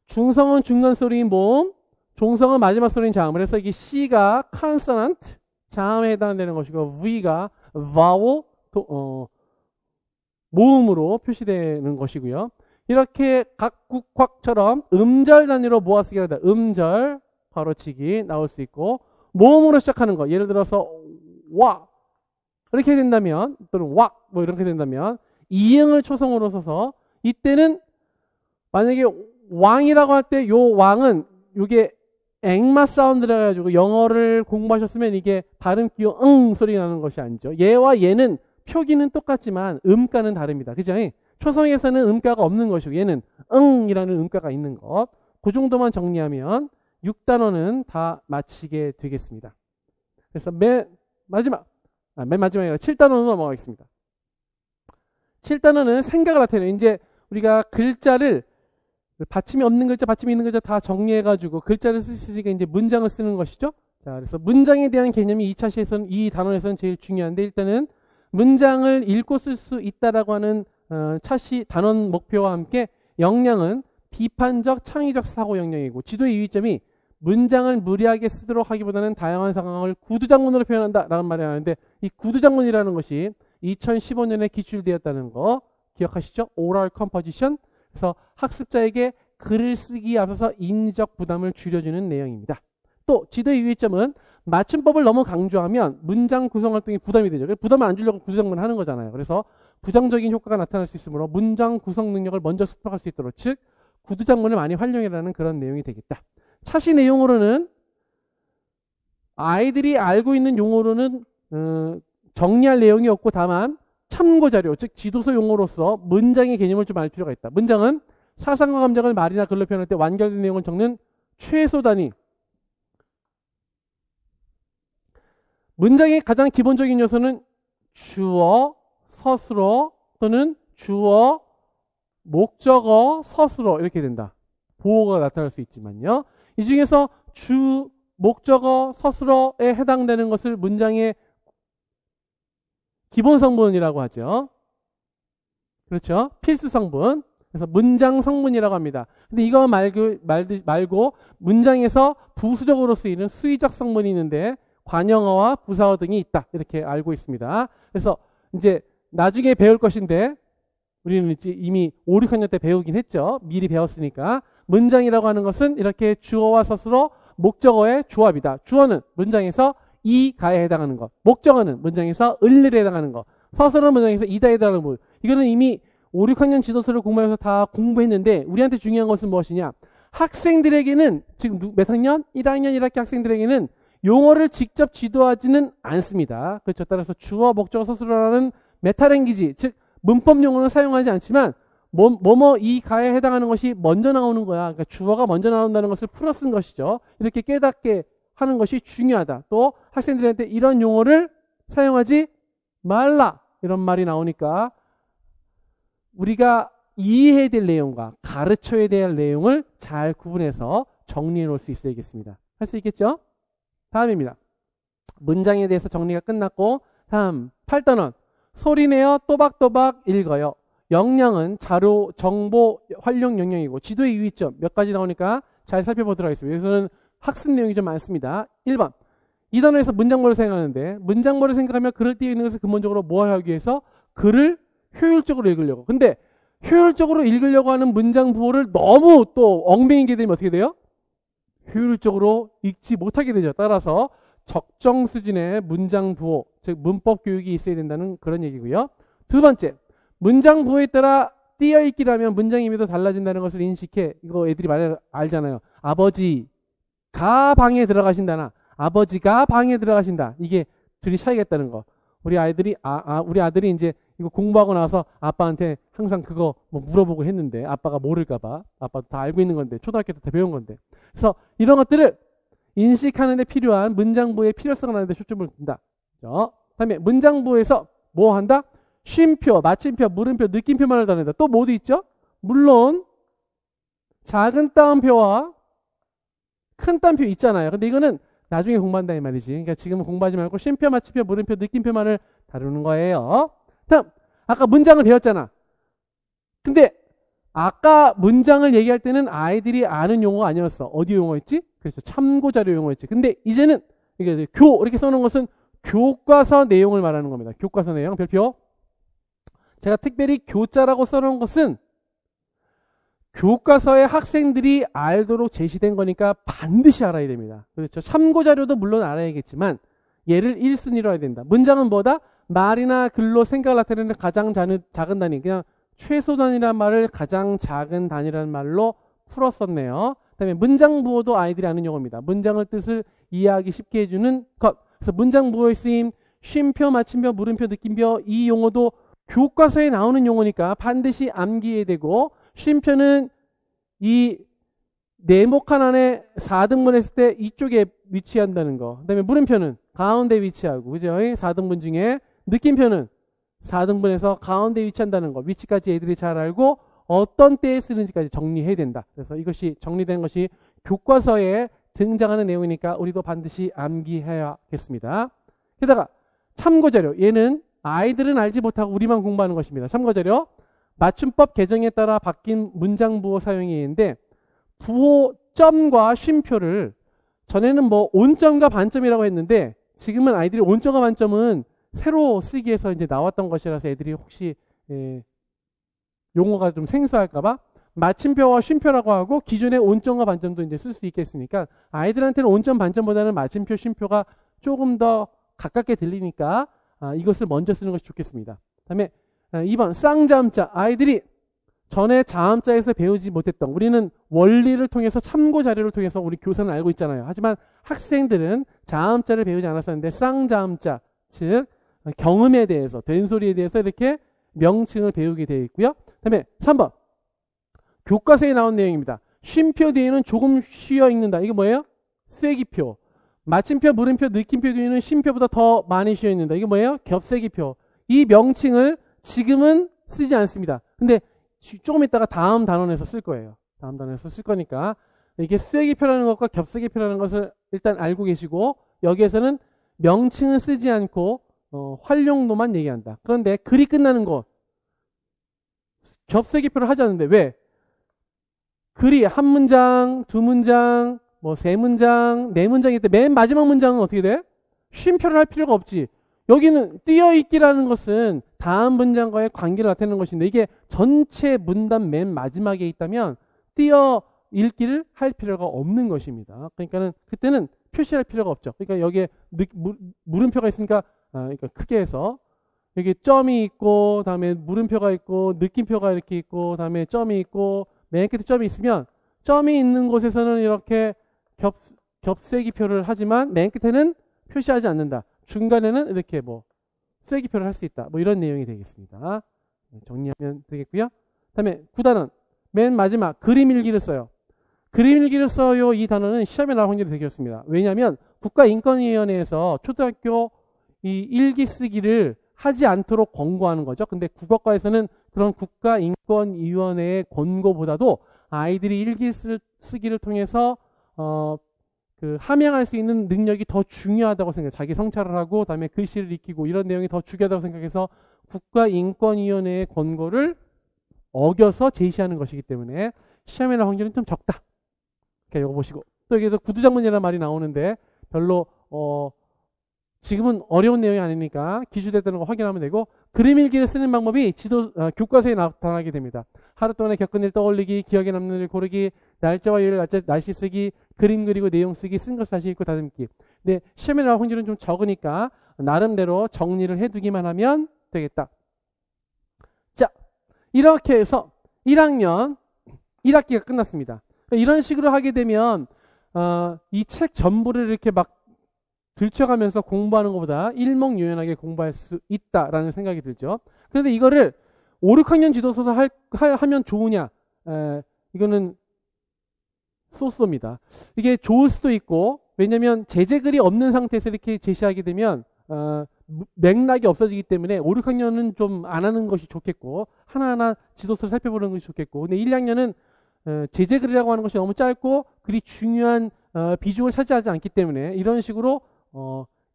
중성은 중간 소리인 모음, 종성은 마지막 소리인 자음. 그래서 이게 C가 consonant, 자음에 해당되는 것이고 V가 vowel, 모음으로 표시되는 것이고요. 이렇게 각국확처럼 음절 단위로 모아쓰기 합니다. 음절, 바로치기 나올 수 있고, 모음으로 시작하는 거, 예를 들어서 와 이렇게 된다면, 또는 왁 뭐 이렇게 된다면 이응을 초성으로 써서, 이때는 만약에 왕이라고 할 때 요 왕은 요게 앵마 사운드라 가지고 영어를 공부하셨으면 이게 발음 기호 응 소리 나는 것이 아니죠. 얘와 얘는 표기는 똑같지만 음가는 다릅니다. 그죠? 초성에서는 음가가 없는 것이고 얘는 응이라는 음가가 있는 것. 그 정도만 정리하면 6단원은 다 마치게 되겠습니다. 그래서 맨 마지막이 아니라 7단원으로 넘어가겠습니다. 7단원은 생각을 나타내요. 이제 우리가 글자를 받침이 없는 글자, 받침이 있는 글자 다 정리해가지고 글자를 쓰시니까 이제 문장을 쓰는 것이죠. 자, 그래서 문장에 대한 개념이 이 차시에서는, 이 단원에서는 제일 중요한데, 일단은 문장을 읽고 쓸 수 있다라고 하는 차시 단원 목표와 함께 역량은 비판적, 창의적 사고 역량이고, 지도의 유의점이 문장을 무리하게 쓰도록 하기보다는 다양한 상황을 구두장문으로 표현한다라는 말이 나는데, 이 구두장문이라는 것이 2015년에 기출되었다는 거 기억하시죠? 오럴 컴포지션. 그래서 학습자에게 글을 쓰기에 앞서서 인지적 부담을 줄여주는 내용입니다. 또 지도의 유의점은 맞춤법을 너무 강조하면 문장 구성 활동이 부담이 되죠. 부담을 안 주려고 구두장문을 하는 거잖아요. 그래서 부정적인 효과가 나타날 수 있으므로 문장 구성 능력을 먼저 습득할 수 있도록, 즉 구두장문을 많이 활용해라는 그런 내용이 되겠다. 차시 내용으로는 아이들이 알고 있는 용어로는 정리할 내용이 없고, 다만 참고자료, 즉 지도서 용어로서 문장의 개념을 좀 알 필요가 있다. 문장은 사상과 감정을 말이나 글로 표현할 때 완결된 내용을 적는 최소 단위. 문장의 가장 기본적인 요소는 주어, 서술어 또는 주어, 목적어, 서술어 이렇게 된다. 보어가 나타날 수 있지만요. 이 중에서 주, 목적어, 서술어에 해당되는 것을 문장의 기본 성분이라고 하죠. 그렇죠? 필수 성분. 그래서 문장 성분이라고 합니다. 근데 이거 말고 문장에서 부수적으로 쓰이는 수의적 성분이 있는데 관형어와 부사어 등이 있다. 이렇게 알고 있습니다. 그래서 이제 나중에 배울 것인데 우리는 이미 5, 6학년 때 배우긴 했죠. 미리 배웠으니까. 문장이라고 하는 것은 이렇게 주어와 서술어, 목적어의 조합이다. 주어는 문장에서 이 가에 해당하는 것, 목적어는 문장에서 을에 해당하는 것, 서술어는 문장에서 이다에 해당하는 것. 이거는 이미 5, 6학년 지도서를 공부하면서 다 공부했는데, 우리한테 중요한 것은 무엇이냐? 학생들에게는, 지금 몇 학년? 1학년 1학기 학생들에게는 용어를 직접 지도하지는 않습니다. 그렇죠. 따라서 주어, 목적어, 서술어라는 메타랭귀지, 즉 문법 용어는 사용하지 않지만 뭐뭐 이 가에 해당하는 것이 먼저 나오는 거야. 그러니까 주어가 먼저 나온다는 것을 풀어 쓴 것이죠. 이렇게 깨닫게 하는 것이 중요하다. 또 학생들한테 이런 용어를 사용하지 말라 이런 말이 나오니까 우리가 이해해야 될 내용과 가르쳐야 될 내용을 잘 구분해서 정리해 놓을 수 있어야겠습니다. 할 수 있겠죠? 다음입니다. 문장에 대해서 정리가 끝났고, 다음 8단원 소리내어 또박또박 읽어요. 역량은 자료, 정보, 활용 역량이고, 지도의 유의점 몇 가지 나오니까 잘 살펴보도록 하겠습니다. 여기서는 학습 내용이 좀 많습니다. 1번. 이 단어에서 문장모를 생각하는데, 문장모를 생각하면 글을 띄어 있는 것을 근본적으로 뭘 하기 위해서? 글을 효율적으로 읽으려고. 근데 효율적으로 읽으려고 하는 문장 부호를 너무 또 엉망이게 되면 어떻게 돼요? 효율적으로 읽지 못하게 되죠. 따라서 적정 수준의 문장 부호, 즉 문법 교육이 있어야 된다는 그런 얘기고요. 두 번째, 문장 부호에 따라 띄어읽기라면 문장의 의미도 달라진다는 것을 인식해. 이거 애들이 알잖아요. 아버지가 방에 들어가신다나 아버지가 방에 들어가신다. 이게 둘이 차이가 있다는 거. 우리 아들이 이제 이거 공부하고 나서 아빠한테 항상 그거 뭐 물어보고 했는데 아빠가 모를까봐 아빠도 다 알고 있는 건데 초등학교 때 다 배운 건데 그래서 이런 것들을 인식하는 데 필요한 문장부의 필요성을 하는 데 초점을 둔다. 다음에 문장부에서 뭐 한다? 쉼표, 마침표, 물음표, 느낌표만을 다룬다. 또 뭐도 있죠? 물론 작은 따옴표와 큰 따옴표 있잖아요. 근데 이거는 나중에 공부한다 이 말이지. 그러니까 지금은 공부하지 말고 쉼표, 마침표, 물음표, 느낌표만을 다루는 거예요. 다음 아까 문장을 배웠잖아. 근데 아까 문장을 얘기할 때는 아이들이 아는 용어가 아니었어. 어디 용어였지? 그래서 참고자료 용어였지. 근데 이제는 이게 이렇게 써놓은 것은 교과서 내용을 말하는 겁니다. 교과서 내용 별표. 제가 특별히 교자라고 써놓은 것은 교과서에 학생들이 알도록 제시된 거니까 반드시 알아야 됩니다. 그렇죠. 참고자료도 물론 알아야겠지만 얘를 1순위로 해야 된다. 문장은 뭐다? 말이나 글로 생각을 나타내는 가장 작은 단위. 그냥 최소 단위라는 말을 가장 작은 단위라는 말로 풀었었네요. 그다음에 문장 부호도 아이들이 아는 용어입니다. 문장의 뜻을 이해하기 쉽게 해주는 것. 그래서 문장 부호의 쓰임, 쉼표, 마침표, 물음표, 느낌표 이 용어도 교과서에 나오는 용어니까 반드시 암기해야 되고 쉼표는 이 네모칸 안에 4등분 했을 때 이쪽에 위치한다는 거. 그 다음에 물음표는 가운데 위치하고 그죠? 4등분 중에 느낌표는 4등분해서 가운데 위치한다는 거. 위치까지 애들이 잘 알고 어떤 때에 쓰는지까지 정리해야 된다. 그래서 이것이 정리된 것이 교과서에 등장하는 내용이니까 우리도 반드시 암기해야겠습니다. 게다가 참고자료. 얘는 아이들은 알지 못하고 우리만 공부하는 것입니다. 참고자료. 맞춤법 개정에 따라 바뀐 문장 부호 사용이인데 부호 점과 쉼표를 전에는 뭐 온점과 반점이라고 했는데 지금은 아이들이 온점과 반점은 새로 쓰기에서 이제 나왔던 것이라서 애들이 혹시 용어가 좀 생소할까봐 마침표와 쉼표라고 하고 기존의 온점과 반점도 이제 쓸 수 있겠으니까 아이들한테는 온점 반점보다는 마침표 쉼표가 조금 더 가깝게 들리니까 이것을 먼저 쓰는 것이 좋겠습니다. 다음에 2번 쌍자음자. 아이들이 전에 자음자에서 배우지 못했던 우리는 원리를 통해서 참고 자료를 통해서 우리 교사는 알고 있잖아요. 하지만 학생들은 자음자를 배우지 않았었는데 쌍자음자 즉 경음에 대해서 된소리에 대해서 이렇게 명칭을 배우게 되어 있고요. 다음에 3번 교과서에 나온 내용입니다. 쉼표 뒤에는 조금 쉬어 읽는다. 이거 뭐예요? 쐐기표. 마침표, 물음표, 느낌표 뒤에는 쉼표보다 더 많이 쉬어 읽는다. 이거 뭐예요? 겹세기표. 이 명칭을 지금은 쓰지 않습니다. 근데 조금 있다가 다음 단원에서 쓸 거예요. 다음 단원에서 쓸 거니까 이게 쐐기표라는 것과 겹세기표라는 것을 일단 알고 계시고 여기에서는 명칭은 쓰지 않고 활용도만 얘기한다. 그런데 글이 끝나는 거 겹세기표를 하지 않는데 왜? 글이 한 문장, 두 문장, 뭐 세 문장, 네 문장일 때 맨 마지막 문장은 어떻게 돼? 쉼표를 할 필요가 없지. 여기는 띄어있기라는 것은 다음 문장과의 관계를 나타내는 것인데 이게 전체 문단 맨 마지막에 있다면 띄어읽기를 할 필요가 없는 것입니다. 그러니까는 그때는 표시할 필요가 없죠. 그러니까 여기에 물음표가 있으니까 그러니까 크게 해서 여기 점이 있고 다음에 물음표가 있고 느낌표가 이렇게 있고 다음에 점이 있고 맨 끝에 점이 있으면 점이 있는 곳에서는 이렇게 겹세기표를 하지만 맨 끝에는 표시하지 않는다. 중간에는 이렇게 뭐 쐐기표를 할 수 있다. 뭐 이런 내용이 되겠습니다. 정리하면 되겠고요. 다음에 9단원 맨 마지막 그림 일기를 써요. 그림 일기를 써요. 이 단어는 시험에 나올 확률이 되게 좋습니다. 왜냐하면 국가인권위원회에서 초등학교 이 일기 쓰기를 하지 않도록 권고하는 거죠. 근데 국어과에서는 그런 국가인권위원회의 권고보다도 아이들이 일기 쓰기를 통해서 함양할 수 있는 능력이 더 중요하다고 생각해요. 자기 성찰을 하고 그다음에 글씨를 익히고 이런 내용이 더 중요하다고 생각해서 국가인권위원회의 권고를 어겨서 제시하는 것이기 때문에 시험에 나올 확률은 좀 적다. 이렇게 이거 보시고 또 여기서 구두장문이라는 말이 나오는데 별로 지금은 어려운 내용이 아니니까 기출됐다는 거 확인하면 되고 그림 일기를 쓰는 방법이 교과서에 나타나게 됩니다. 하루 동안에 겪은 일 떠올리기, 기억에 남는 일 고르기, 날짜와 요일, 날씨 쓰기, 그림 그리고 내용 쓰기, 쓴 것을 다시 읽고 다듬기. 근데 시험에 나올 확률은 좀 적으니까 나름대로 정리를 해두기만 하면 되겠다. 자, 이렇게 해서 1학년 1학기가 끝났습니다. 이런 식으로 하게 되면 이 책 전부를 이렇게 막 들춰가면서 공부하는 것보다 일목요연하게 공부할 수 있다라는 생각이 들죠. 그런데 이거를 5, 6학년 지도서를 하면 좋으냐? 이거는 소스입니다. 이게 좋을 수도 있고, 왜냐하면 제재글이 없는 상태에서 이렇게 제시하게 되면 맥락이 없어지기 때문에 5, 6학년은 좀 안 하는 것이 좋겠고, 하나하나 지도서를 살펴보는 것이 좋겠고, 근데 1, 2학년은 제재글이라고 하는 것이 너무 짧고 글이 중요한 비중을 차지하지 않기 때문에 이런 식으로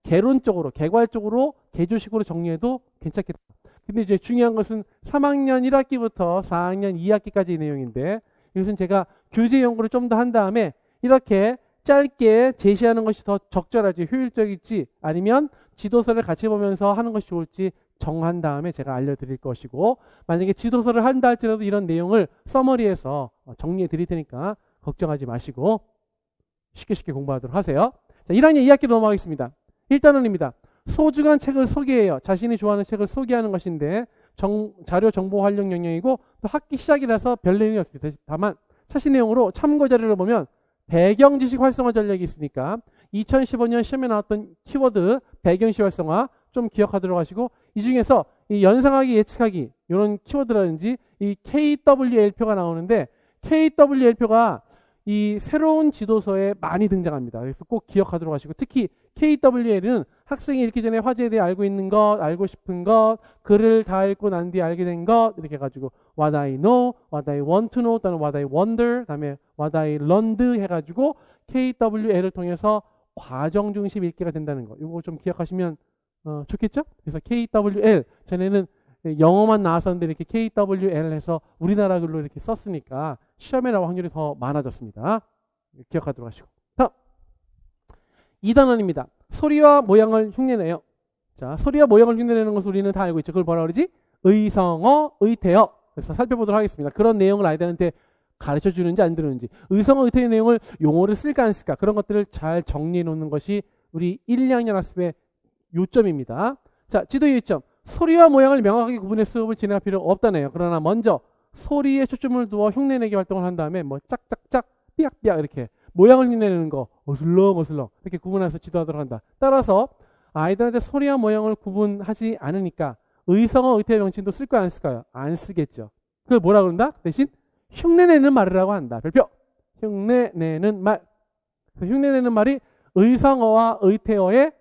개론적으로, 개괄적으로, 개조식으로 정리해도 괜찮겠다. 근데 이제 중요한 것은 3학년 1학기부터 4학년 2학기까지의 내용인데, 이것은 제가 교재 연구를 좀 더 한 다음에 이렇게 짧게 제시하는 것이 더 적절할지, 효율적일지, 아니면 지도서를 같이 보면서 하는 것이 좋을지 정한 다음에 제가 알려드릴 것이고, 만약에 지도서를 한다 할지라도 이런 내용을 서머리해서 정리해 드릴 테니까 걱정하지 마시고 쉽게 공부하도록 하세요. 자, 1학년 2학기 넘어가겠습니다. 1단원입니다. 소중한 책을 소개해요. 자신이 좋아하는 책을 소개하는 것인데 자료 정보 활용 영역이고, 또 학기 시작이라서 별 내용이 없습니다. 다만 차시 내용으로 참고 자료를 보면 배경 지식 활성화 전략이 있으니까 2015년 시험에 나왔던 키워드 배경시 활성화 좀 기억하도록 하시고, 이 중에서 이 연상하기, 예측하기 이런 키워드라든지 이 KWL표가 나오는데, KWL표가 이 새로운 지도서에 많이 등장합니다. 그래서 꼭 기억하도록 하시고, 특히 KWL은 학생이 읽기 전에 화제에 대해 알고 있는 것, 알고 싶은 것, 글을 다 읽고 난 뒤에 알게 된 것, 이렇게 해가지고 What I know, What I want to know, 또는 What I wonder, 다음에 What I learned 해가지고 KWL을 통해서 과정 중심 읽기가 된다는 거, 이거 좀 기억하시면 좋겠죠? 그래서 KWL, 전에는 영어만 나왔었는데 이렇게 KWL 해서 우리나라 글로 이렇게 썼으니까 시험에 나올 확률이 더 많아졌습니다. 기억하도록 하시고. 다음 2단원입니다. 소리와 모양을 흉내내요. 자, 소리와 모양을 흉내내는 것을 우리는 다 알고 있죠. 그걸 뭐라 그러지? 의성어, 의태어. 그래서 살펴보도록 하겠습니다. 그런 내용을 아이들한테 가르쳐 주는지 안 들었는지, 의성어, 의태어의 내용을 용어를 쓸까 안 쓸까, 그런 것들을 잘 정리해 놓는 것이 우리 1, 2학년 학습의 요점입니다. 자, 지도의 요점. 소리와 모양을 명확하게 구분해 수업을 진행할 필요가 없다네요. 그러나 먼저 소리에 초점을 두어 흉내내기 활동을 한 다음에 뭐 짝짝짝, 삐약삐약 이렇게 모양을 흉내내는 거 어슬렁어슬렁 이렇게 구분해서 지도하도록 한다. 따라서 아이들한테 소리와 모양을 구분하지 않으니까 의성어, 의태어 명칭도 쓸까요, 안 쓸까요? 안 쓰겠죠. 그걸 뭐라 그런다? 대신 흉내내는 말이라고 한다. 별표. 흉내내는 말. 흉내내는 말이 의성어와 의태어의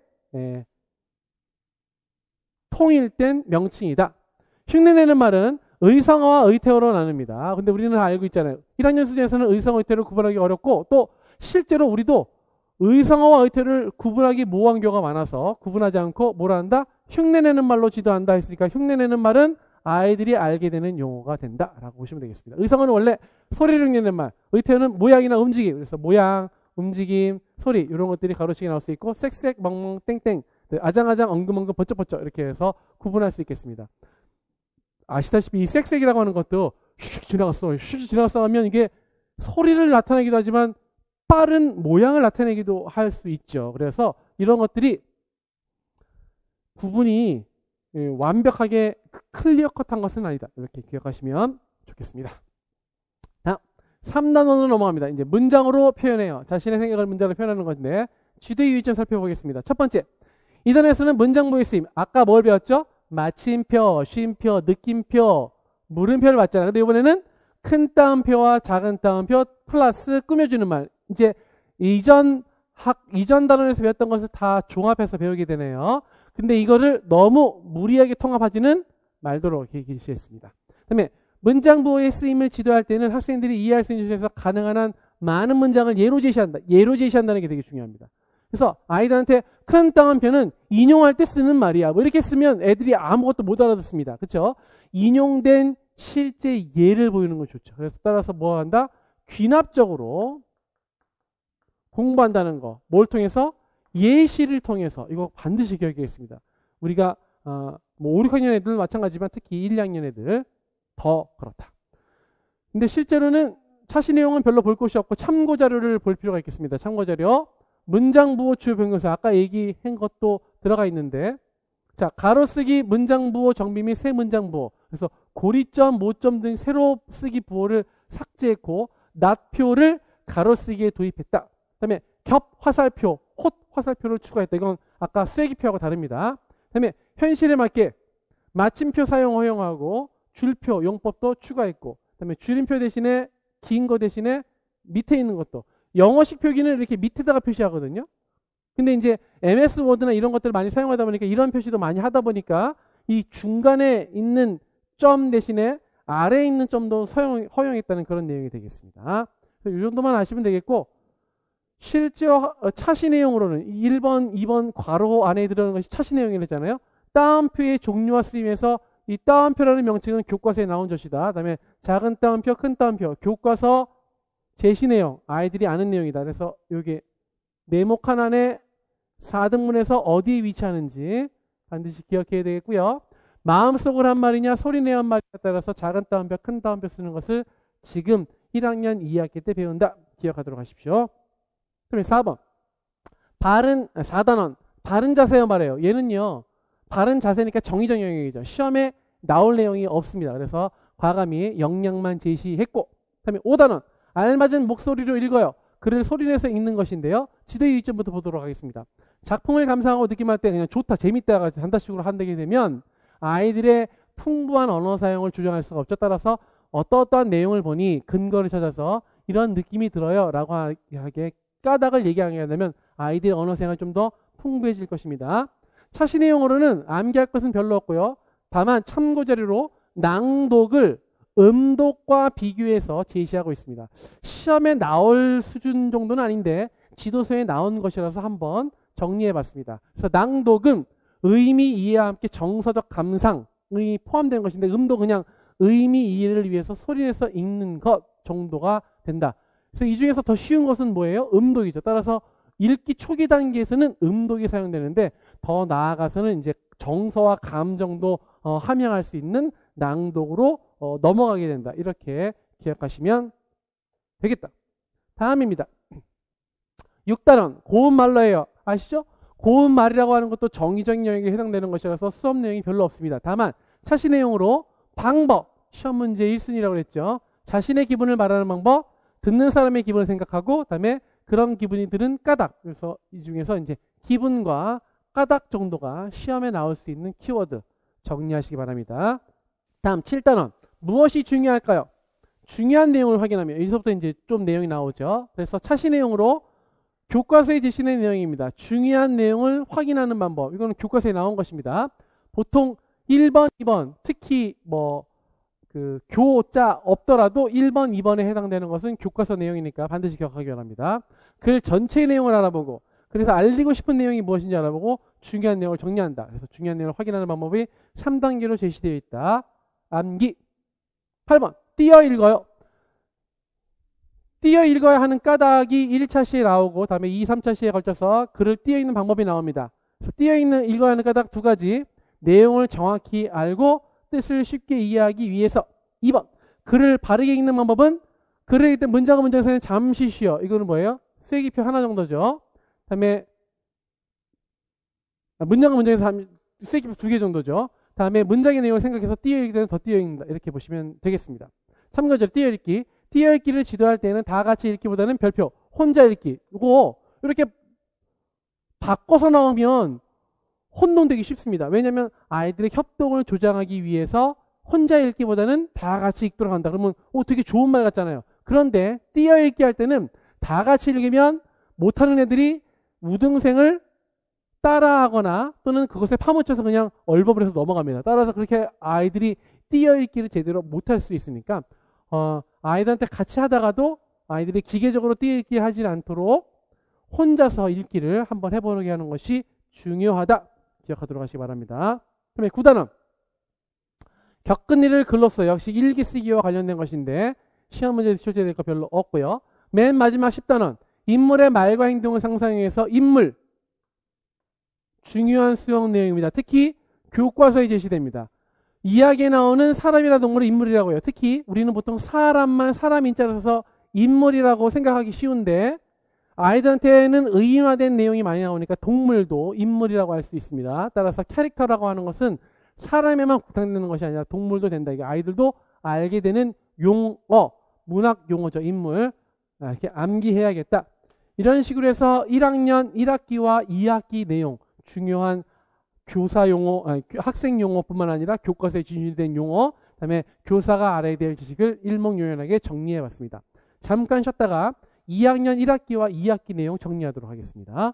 통일된 명칭이다. 흉내내는 말은 의성어와 의태어로 나눕니다. 근데 우리는 알고 있잖아요. 1학년 수준에서는 의성어, 의태어를 구분하기 어렵고, 또 실제로 우리도 의성어와 의태어를 구분하기 모호한 경우가 많아서 구분하지 않고 뭐라 한다? 흉내내는 말로 지도한다 했으니까, 흉내내는 말은 아이들이 알게 되는 용어가 된다라고 보시면 되겠습니다. 의성어는 원래 소리를 흉내내는 말, 의태어는 모양이나 움직임. 그래서 모양, 움직임, 소리 이런 것들이 가로치기 나올 수 있고, 쌕쌕, 멍멍, 땡땡, 아장아장, 엉금엉금, 번쩍번쩍 이렇게 해서 구분할 수 있겠습니다. 아시다시피 이 쌕쌕이라고 하는 것도 슉 지나갔어 하면 이게 소리를 나타내기도 하지만 빠른 모양을 나타내기도 할 수 있죠. 그래서 이런 것들이 구분이 완벽하게 클리어컷한 것은 아니다. 이렇게 기억하시면 좋겠습니다. 다음 3단원으로 넘어갑니다. 이제 문장으로 표현해요. 자신의 생각을 문장으로 표현하는 건데, 지도의 유의점 살펴보겠습니다. 첫 번째, 이 단에서는 문장부의 쓰임. 아까 뭘 배웠죠? 마침표, 쉼표, 느낌표, 물음표를 봤잖아요. 근데 이번에는 큰 따옴표와 작은 따옴표 플러스 꾸며주는 말. 이제 이전 단원에서 배웠던 것을 다 종합해서 배우게 되네요. 근데 이거를 너무 무리하게 통합하지는 말도록 게시했습니다. 그다음에 문장부의 쓰임을 지도할 때는 학생들이 이해할 수 있는 주제에서 가능한 한 많은 문장을 예로 제시한다. 예로 제시한다는 게 되게 중요합니다. 그래서 아이들한테 큰 따옴표는 인용할 때 쓰는 말이야. 뭐 이렇게 쓰면 애들이 아무것도 못 알아듣습니다. 그렇죠? 인용된 실제 예를 보이는 건 좋죠. 그래서 따라서 뭐 한다? 귀납적으로 공부한다는 거. 뭘 통해서? 예시를 통해서. 이거 반드시 기억하겠습니다. 우리가 뭐 5, 6학년 애들 마찬가지지만 특히 1, 2학년 애들 더 그렇다. 근데 실제로는 차시 내용은 별로 볼 곳이 없고 참고 자료를 볼 필요가 있겠습니다. 참고 자료. 문장부호 주요 변경사 아까 얘기한 것도 들어가 있는데, 자, 가로쓰기 문장부호 정비 및 새 문장부호. 그래서 고리점, 모점 등 세로 쓰기 부호를 삭제했고 낫표를 가로쓰기에 도입했다. 그다음에 겹 화살표, 홑 화살표를 추가했다. 이건 아까 쐐기표하고 다릅니다. 그다음에 현실에 맞게 마침표 사용 허용하고 줄표 용법도 추가했고, 그다음에 줄임표 대신에 긴 거 대신에 밑에 있는 것도, 영어식 표기는 이렇게 밑에다가 표시하거든요. 근데 이제 MS 워드나 이런 것들을 많이 사용하다 보니까 이런 표시도 많이 하다 보니까 이 중간에 있는 점 대신에 아래에 있는 점도 허용했다는 그런 내용이 되겠습니다. 이 정도만 아시면 되겠고, 실제로 차시 내용으로는 1번, 2번 괄호 안에 들어가는 것이 차시 내용이랬잖아요. 따옴표의 종류와 쓰임에서 이 따옴표라는 명칭은 교과서에 나온 것이다. 그다음에 작은 따옴표, 큰 따옴표, 교과서 제시 내용, 아이들이 아는 내용이다. 그래서 여기 네모칸 안에 4등분해서 어디에 위치하는지 반드시 기억해야 되겠고요. 마음속으로 한 말이냐 소리내어 한 말이냐에 따라서 작은 따옴표, 큰 따옴표 쓰는 것을 지금 1학년 2학기 때 배운다. 기억하도록 하십시오. 그다음에 4번. 4단원. 바른 자세요 말해요. 얘는요. 바른 자세니까 정의적 영역이죠. 시험에 나올 내용이 없습니다. 그래서 과감히 역량만 제시했고, 그다음에 5단원. 알맞은 목소리로 읽어요. 글을 소리내서 읽는 것인데요. 지도 유의점부터 보도록 하겠습니다. 작품을 감상하고 느낌할 때 그냥 좋다, 재밌다가 단답식으로 한다게 되면 아이들의 풍부한 언어 사용을 조정할 수가 없죠. 따라서 어떠한 내용을 보니 근거를 찾아서 이런 느낌이 들어요 라고 하게 까닭을 얘기하게 되면 아이들의 언어 생활이 좀 더 풍부해질 것입니다. 차시 내용으로는 암기할 것은 별로 없고요. 다만 참고 자료로 낭독을 음독과 비교해서 제시하고 있습니다. 시험에 나올 수준 정도는 아닌데 지도서에 나온 것이라서 한번 정리해 봤습니다. 그래서 낭독은 의미 이해와 함께 정서적 감상이 포함된 것인데, 음도 그냥 의미 이해를 위해서 소리내서 읽는 것 정도가 된다. 그래서 이 중에서 더 쉬운 것은 뭐예요? 음독이죠. 따라서 읽기 초기 단계에서는 음독이 사용되는데, 더 나아가서는 이제 정서와 감정도 함양할 수 있는 낭독으로 넘어가게 된다. 이렇게 기억하시면 되겠다. 다음입니다. 6단원 고음말로예요. 아시죠? 고음말이라고 하는 것도 정의적 영역에 해당되는 것이라서 수업 내용이 별로 없습니다. 다만 차시 내용으로 방법, 시험 문제 1순위라고 그랬죠. 자신의 기분을 말하는 방법, 듣는 사람의 기분을 생각하고, 그다음에 그런 기분이 드는 까닭. 그래서 이 중에서 이제 기분과 까닭 정도가 시험에 나올 수 있는 키워드 정리하시기 바랍니다. 다음 7단원. 무엇이 중요할까요? 중요한 내용을 확인하면 여기서부터 이제 좀 내용이 나오죠. 그래서 차시 내용으로 교과서에 제시된 내용입니다. 중요한 내용을 확인하는 방법. 이거는 교과서에 나온 것입니다. 보통 1번, 2번, 특히 교자 없더라도 1번, 2번에 해당되는 것은 교과서 내용이니까 반드시 기억하기 바랍니다. 글 전체의 내용을 알아보고, 그래서 알리고 싶은 내용이 무엇인지 알아보고 중요한 내용을 정리한다. 그래서 중요한 내용을 확인하는 방법이 3단계로 제시되어 있다. 암기. 8번. 띄어 읽어요. 띄어 읽어야 하는 까닭이 1차 시에 나오고, 다음에 2, 3차 시에 걸쳐서 글을 띄어 읽는 방법이 나옵니다. 그래서 띄어 읽어야 하는 까닭 두 가지. 내용을 정확히 알고 뜻을 쉽게 이해하기 위해서. 2번. 글을 바르게 읽는 방법은 글을 읽을 때 문장과 문장 사이에 잠시 쉬어. 이거는 뭐예요? 쐐기표 하나 정도죠. 다음에 문장과 문장에서 쐐기표 2개 정도죠. 다음에 문장의 내용을 생각해서 띄어 읽을 때는 더 띄어 읽는다. 이렇게 보시면 되겠습니다. 참고적으로 띄어 읽기. 띄어 읽기를 지도할 때는 다 같이 읽기보다는 별표, 혼자 읽기. 이거 이렇게 바꿔서 나오면 혼동되기 쉽습니다. 왜냐하면 아이들의 협동을 조장하기 위해서 혼자 읽기보다는 다 같이 읽도록 한다. 그러면 되게 좋은 말 같잖아요. 그런데 띄어 읽기 할 때는 다 같이 읽으면 못하는 애들이 우등생을 따라하거나 또는 그것에 파묻혀서 그냥 얼버무려서 넘어갑니다. 따라서 그렇게 아이들이 띄어 읽기를 제대로 못할 수 있으니까 아이들한테 같이 하다가도 아이들이 기계적으로 띄어 읽기 하지 않도록 혼자서 읽기를 한번 해보게 하는 것이 중요하다. 기억하도록 하시기 바랍니다. 그다음에 9단원. 겪은 일을 글로 써요. 역시 일기 쓰기와 관련된 것인데 시험 문제에서 출제될 거 별로 없고요. 맨 마지막 10단원. 인물의 말과 행동을 상상해서 인물. 중요한 수용 내용입니다. 특히 교과서에 제시됩니다. 이야기에 나오는 사람이나 동물을 인물이라고 해요. 특히 우리는 보통 사람만 사람 인자를 써서 인물이라고 생각하기 쉬운데 아이들한테는 의인화된 내용이 많이 나오니까 동물도 인물이라고 할 수 있습니다. 따라서 캐릭터라고 하는 것은 사람에만 국한되는 것이 아니라 동물도 된다. 이게 아이들도 알게 되는 용어, 문학 용어죠. 인물. 이렇게 암기해야겠다. 이런 식으로 해서 1학년 1학기와 2학기 내용, 중요한 교사 용어, 학생 용어뿐만 아니라 교과서에 진실된 용어, 그다음에 교사가 알아야 될 지식을 일목요연하게 정리해 봤습니다. 잠깐 쉬었다가 2학년 1학기와 2학기 내용 정리하도록 하겠습니다.